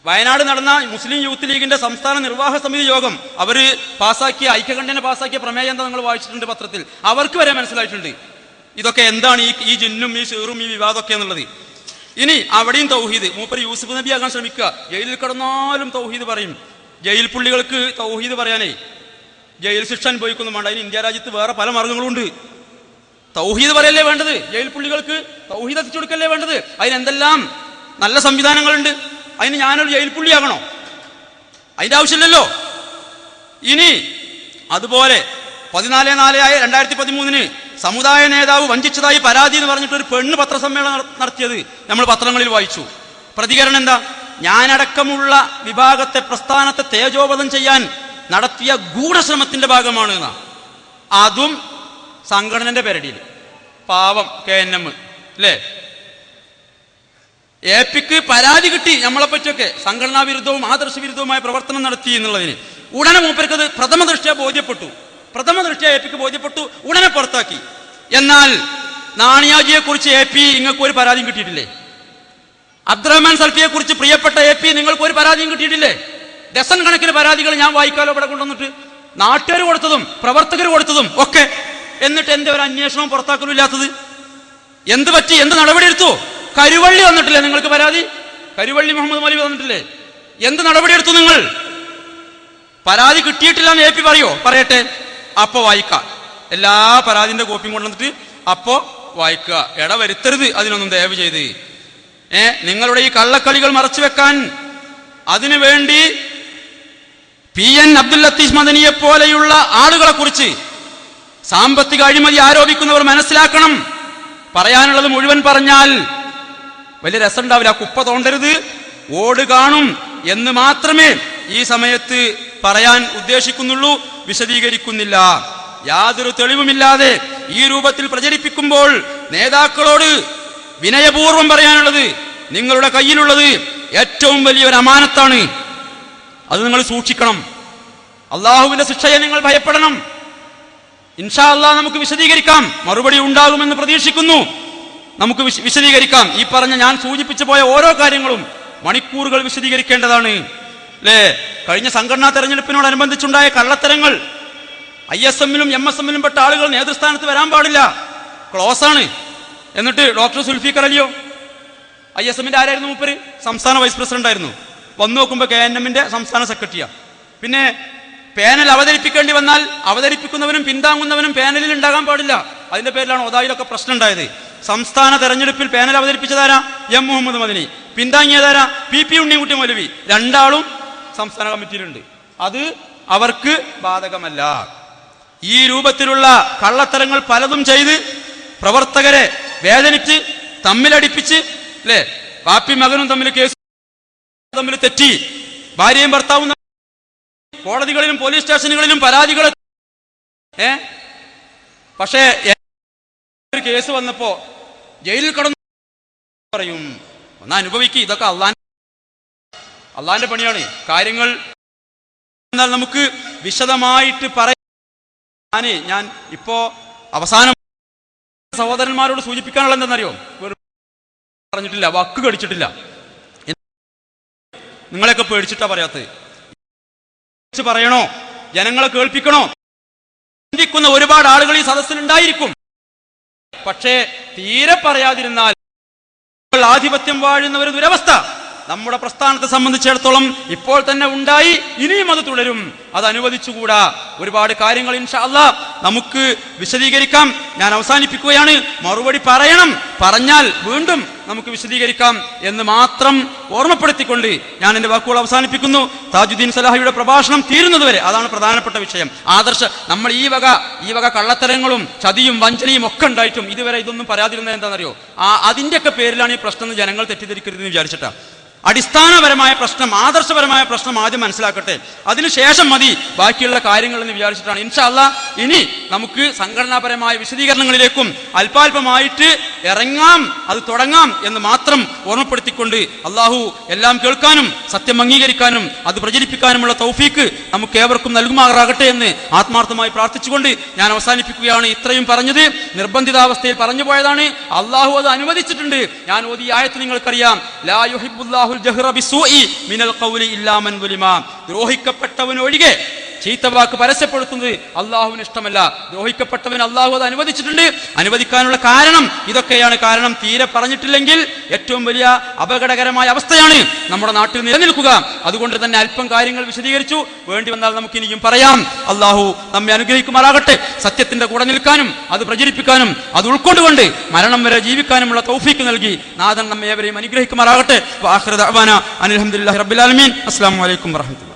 വയനാട് നടന്ന മുസ്ലിം യൂത്ത് ലീഗിന്റെ സംസ്ഥാന നിർവാഹക സമിതി യോഗം അവര് പാസാക്കിയ ഐക്യകണ്ഠേന പാസാക്കിയ പ്രമേയം എന്താ നിങ്ങൾ വായിച്ചിട്ടുണ്ട് പത്രത്തിൽ. അവർക്ക് വരെ മനസ്സിലായിട്ടുണ്ട് ഇതൊക്കെ എന്താണ് ഈ ജിന്നും ഈ ഷീറും ഈ വിവാദമൊക്കെ എന്നുള്ളത്. ഇനി അവിടെയും തൗഹീദ്. മൂപ്പര് യൂസുഫ് നബി ആകാൻ ശ്രമിക്കുക, ജയിലിൽ കിടന്നാലും തൗഹീദ് പറയും. ജയിൽ പുള്ളികൾക്ക് തൗഹീദ് പറയാനേ ജയിൽ ശിക്ഷ അനുഭവിക്കൊന്നും വേണ്ട. അതിന് ഇന്ത്യ രാജ്യത്ത് വേറെ പല മാർഗങ്ങളുണ്ട്. തൗഹീദ് പറയല്ലേ വേണ്ടത്, ജയിൽ പുള്ളികൾക്ക് തൗഹീദ് എത്തിച്ചു കൊടുക്കല്ലേ വേണ്ടത്. അതിനെന്തെല്ലാം നല്ല സംവിധാനങ്ങളുണ്ട്. അതിന് ഞാനൊരു ജയിൽ പുള്ളിയാകണോ? അതിന്റെ ആവശ്യമില്ലല്ലോ. ഇനി അതുപോലെ 14/4/2013 സമുദായ നേതാവ് വഞ്ചിച്ചതായി പരാതി എന്ന് പറഞ്ഞിട്ട് ഒരു പെണ്ണ് പത്രസമ്മേളനം നടത്തിയത് നമ്മൾ പത്രങ്ങളിൽ വായിച്ചു. പ്രതികരണം എന്താ? ഞാനടക്കമുള്ള വിഭാഗത്തെ പ്രസ്ഥാനത്തെ തേജോവധം ചെയ്യാൻ നടത്തിയ ഗൂഢശ്രമത്തിന്റെ ഭാഗമാണ് എന്നാ. അതും സംഘടനന്റെ പെരടിയിൽ. പാവം KNM അല്ലേ? APക്ക് പരാതി കിട്ടി നമ്മളെ പറ്റിയൊക്കെ സംഘടനാ വിരുദ്ധവും ആദർശ വിരുദ്ധവുമായ പ്രവർത്തനം നടത്തി എന്നുള്ളതിന്. ഉടനെ മൂപ്പർക്കത് പ്രഥമ ദൃഷ്ട്യാ APക്ക് ബോധ്യപ്പെട്ടു, ഉടനെ പുറത്താക്കി. എന്നാൽ നാണിയാജിയെ കുറിച്ച് AP നിങ്ങൾക്ക് ഒരു പരാതിയും കിട്ടിയിട്ടില്ലേ? അബ്ദുറഹ്മാൻ സൽഫിയെ കുറിച്ച് പ്രിയപ്പെട്ട AP നിങ്ങൾക്ക് ഒരു പരാതിയും കിട്ടിയിട്ടില്ലേ? ഡസൻ കണക്കിന് പരാതികൾ ഞാൻ വായിക്കാലോ ഇവിടെ കൊണ്ടുവന്നിട്ട്, നാട്ടുകാർ കൊടുത്തതും പ്രവർത്തകർ കൊടുത്തതും ഒക്കെ. എന്നിട്ട് എന്റെ ഒരു അന്വേഷണവും പുറത്താക്കലും ഇല്ലാത്തത് എന്ത് പറ്റി? എന്ത് നടപടി എടുത്തു? കരുവള്ളി വന്നിട്ടില്ലേ നിങ്ങൾക്ക് പരാതി? കരുവള്ളി മുഹമ്മദ് മൗലവി വന്നിട്ടില്ലേ? എന്ത് നടപടി എടുത്തു നിങ്ങൾ? പരാതി കിട്ടിയിട്ടില്ല എന്ന് AP പറയോ? പറയട്ടെ, അപ്പൊ വായിക്കാം. എല്ലാ പരാതിന്റെ കോപ്പിയും കൊണ്ടുവന്നിട്ട് അപ്പോ വായിക്കുക. വരുത്തരുത് അതിനൊന്നും ദയവ് ചെയ്ത്. നിങ്ങളുടെ ഈ കള്ളക്കളികൾ മറച്ചു വെക്കാൻ അതിനുവേണ്ടി PN അബ്ദുൽ ലത്തീഫ് മദനിയെ പോലെയുള്ള ആളുകളെ കുറിച്ച് സാമ്പത്തിക അഴിമതി ആരോപിക്കുന്നവർ മനസ്സിലാക്കണം. പറയാനുള്ളത് മുഴുവൻ പറഞ്ഞാൽ വലിയ രസം ഉണ്ടാവില്ല. കുപ്പ തോണ്ടരുത്, ഓട് കാണും എന്ന് മാത്രമേ ഈ സമയത്ത് പറയാൻ ഉദ്ദേശിക്കുന്നുള്ളൂ, വിശദീകരിക്കുന്നില്ല. യാതൊരു തെളിവുമില്ലാതെ ഈ രൂപത്തിൽ പ്രചരിപ്പിക്കുമ്പോൾ നേതാക്കളോട് വിനയപൂർവം പറയാനുള്ളത്, നിങ്ങളുടെ കയ്യിലുള്ളത് ഏറ്റവും വലിയൊരു അമാനത്താണ്, അത് നിങ്ങൾ സൂക്ഷിക്കണം. അള്ളാഹുവിന്റെ ശിക്ഷയെ നിങ്ങൾ ഭയപ്പെടണം. ഇൻഷാ അല്ലാഹ് നമുക്ക് വിശദീകരിക്കാം, മറുപടി ഉണ്ടാകുമെന്ന് പ്രതീക്ഷിക്കുന്നു. നമുക്ക് വിശദീകരിക്കാം. ഈ പറഞ്ഞ ഞാൻ സൂചിപ്പിച്ചു പോയ ഓരോ കാര്യങ്ങളും മണിക്കൂറുകൾ വിശദീകരിക്കേണ്ടതാണ് അല്ലേ? കഴിഞ്ഞ സംഘടനാ തെരഞ്ഞെടുപ്പിനോടനുബന്ധിച്ചുണ്ടായ കള്ളത്തരങ്ങൾ ISMലും MSMലും പെട്ട ആളുകൾ നേതൃസ്ഥാനത്ത് വരാൻ പാടില്ല, ക്ലോസ് ആണ്. എന്നിട്ട് ഡോക്ടർ സുൽഫിക്കർ അലിയോ ISMന്റെ ആരായിരുന്നു? മൂപ്പര് സംസ്ഥാന വൈസ് പ്രസിഡന്റ് ആയിരുന്നു. വന്നു നോക്കുമ്പോൾ KNMന്റെ സംസ്ഥാന സെക്രട്ടറിയാ. പിന്നെ പാനൽ അവതരിപ്പിക്കേണ്ടി വന്നാൽ അവതരിപ്പിക്കുന്നവനും പിന്താങ്ങുന്നവനും പാനലിൽ ഉണ്ടാകാൻ പാടില്ല. അതിന്റെ പേരിലാണ് ഒതായിലൊക്കെ പ്രശ്നം ഉണ്ടായത്. സംസ്ഥാന തെരഞ്ഞെടുപ്പിൽ പാനൽ അവതരിപ്പിച്ചതാരാ? M മുഹമ്മദ് മദനി. പിന്താങ്ങിയതാരാ? PP ഉണ്ണിക്കുട്ടി മൗലവി. രണ്ടാളും സംസ്ഥാന കമ്മിറ്റിയിലുണ്ട്. അത് അവർക്ക് ബാധകമല്ല. ഈ രൂപത്തിലുള്ള കള്ളത്തരങ്ങൾ പലതും ചെയ്ത് പ്രവർത്തകരെ വേദനിച്ച് തമ്മിലടിപ്പിച്ച് അല്ലേ, വാപ്പി മകനും തമ്മിൽ കേസ് തമ്മിൽ തെറ്റി, ഭാര്യയും ഭർത്താവും കോടതികളിലും പോലീസ് സ്റ്റേഷനുകളിലും പരാതികൾ. പക്ഷേ ഒരു കേസ് വന്നപ്പോ ജയിലിൽ കടന്നു പറയും, ഒന്ന് അനുഭവിക്കുക. ഇതൊക്കെ അള്ളാന്റെ പണിയാണ്. കാര്യങ്ങൾ എന്നാൽ നമുക്ക് വിശദമായിട്ട് പറയാൻ ഞാൻ ഇപ്പോ അവസാനം സഹോദരന്മാരോട് സൂചിപ്പിക്കാനുള്ള എന്തെന്നറിയോ? പറഞ്ഞിട്ടില്ല, വാക്ക് കടിച്ചിട്ടില്ല. നിങ്ങളെയൊക്കെ പേടിച്ചിട്ടാ പറയാത്തത്. പറയണോ ജനങ്ങളെ കേൾപ്പിക്കണോ? ചിന്തിക്കുന്ന ഒരുപാട് ആളുകൾ ഈ സദസ്സിലുണ്ടായിരിക്കും. പക്ഷേ തീരെ പറയാതിരുന്നാൽ ആധിപത്യം വാഴുന്ന ഒരു ദുരവസ്ഥ നമ്മുടെ പ്രസ്ഥാനത്തെ സംബന്ധിച്ചിടത്തോളം ഇപ്പോൾ തന്നെ ഉണ്ടായി, ഇനിയും അത് തുടരും. അത് അനുവദിച്ചുകൂടാ. ഒരുപാട് കാര്യങ്ങൾ ഇൻഷാ അല്ലാഹ് നമുക്ക് വിശദീകരിക്കാം. ഞാൻ അവസാനിപ്പിക്കുകയാണ്. മറുപടി പറയണം, പറഞ്ഞാൽ വീണ്ടും നമുക്ക് വിശദീകരിക്കാം എന്ന് മാത്രം ഓർമ്മപ്പെടുത്തിക്കൊണ്ട് ഞാൻ എന്റെ വാക്കുകൾ അവസാനിപ്പിക്കുന്നു. താജുദ്ദീൻ സലാഹിയുടെ പ്രഭാഷണം തീരുന്നതുവരെ അതാണ് പ്രധാനപ്പെട്ട വിഷയം. നമ്മൾ ഈ വക കള്ളത്തരങ്ങളും ചതിയും വഞ്ചനയും ഒക്കെ ഉണ്ടായിട്ടും ഇതുവരെ ഇതൊന്നും പറയാതിരുന്നത് എന്താണെന്നറിയോ? അതിന്റെയൊക്കെ പേരിലാണ് ഈ പ്രശ്നം ജനങ്ങൾ തെറ്റിദ്ധരിക്കരുതെന്ന് വിചാരിച്ചിട്ടാ. അടിസ്ഥാനപരമായ പ്രശ്നം, ആദർശപരമായ പ്രശ്നം ആദ്യം മനസ്സിലാക്കട്ടെ, അതിനുശേഷം മതി ബാക്കിയുള്ള കാര്യങ്ങൾ എന്ന് വിചാരിച്ചിട്ടാണ്. ഇൻഷാ അല്ലാഹ് ഇനി നമുക്ക് സംഘടനാപരമായ വിശദീകരണങ്ങളിലേക്കും അല്പാൽപമായിട്ട് ഇറങ്ങാം, അത് തുടങ്ങാം എന്ന് മാത്രം ഓർമ്മപ്പെടുത്തിക്കൊണ്ട് അള്ളാഹു എല്ലാം കേൾക്കാനും സത്യം അംഗീകരിക്കാനും അത് പ്രചരിപ്പിക്കാനുമുള്ള തൗഫീക്ക് നമുക്ക് ഏവർക്കും നൽകുമാറാകട്ടെ എന്ന് ആത്മാർത്ഥമായി പ്രാർത്ഥിച്ചുകൊണ്ട് ഞാൻ അവസാനിപ്പിക്കുകയാണ്. ഇത്രയും പറഞ്ഞത് നിർബന്ധിതാവസ്ഥയിൽ പറഞ്ഞു പോയതാണ്. അള്ളാഹു അത് അനുവദിച്ചിട്ടുണ്ട്. ഞാൻ ഓതി ആയത്ത് നിങ്ങൾക്കറിയാം. ലാ യുഹിബ്ബുല്ലാഹു ദ്രോഹിക്കപ്പെട്ടവനൊഴികെ ചീത്തവാക്ക് പരസ്യപ്പെടുത്തുന്നത് അള്ളാഹുവിന് ഇഷ്ടമല്ല. ദ്രോഹിക്കപ്പെട്ടവൻ അള്ളാഹു അത് അനുവദിച്ചിട്ടുണ്ട്. അനുവദിക്കാനുള്ള കാരണം ഇതൊക്കെയാണ്. കാരണം തീരെ പറഞ്ഞിട്ടില്ലെങ്കിൽ ഏറ്റവും വലിയ അപകടകരമായ അവസ്ഥയാണ് നമ്മുടെ നാട്ടിൽ നിലനിൽക്കുക. അതുകൊണ്ട് തന്നെ അല്പം കാര്യങ്ങൾ വിശദീകരിച്ചു. വേണ്ടി വന്നാൽ നമുക്ക് ഇനിയും പറയാം. അള്ളാഹു നമ്മെ അനുഗ്രഹിക്കുമാറാകട്ടെ. സത്യത്തിന്റെ കൂടെ നിൽക്കാനും അത് പ്രചരിപ്പിക്കാനും അത് ഉൾക്കൊണ്ടുകൊണ്ട് മരണം വരെ ജീവിക്കാനുമുള്ള തൗഫീക്ക് നൽകി നാഥൻ നമ്മെ ഏവരെയും അനുഗ്രഹിക്കുമാറാകട്ടെ. അനിൽ ഹംദുലില്ലാഹി റബ്ബിൽ ആലമീൻ. അസ്സലാമു അലൈക്കും വറഹ്മത്തുള്ളാഹി.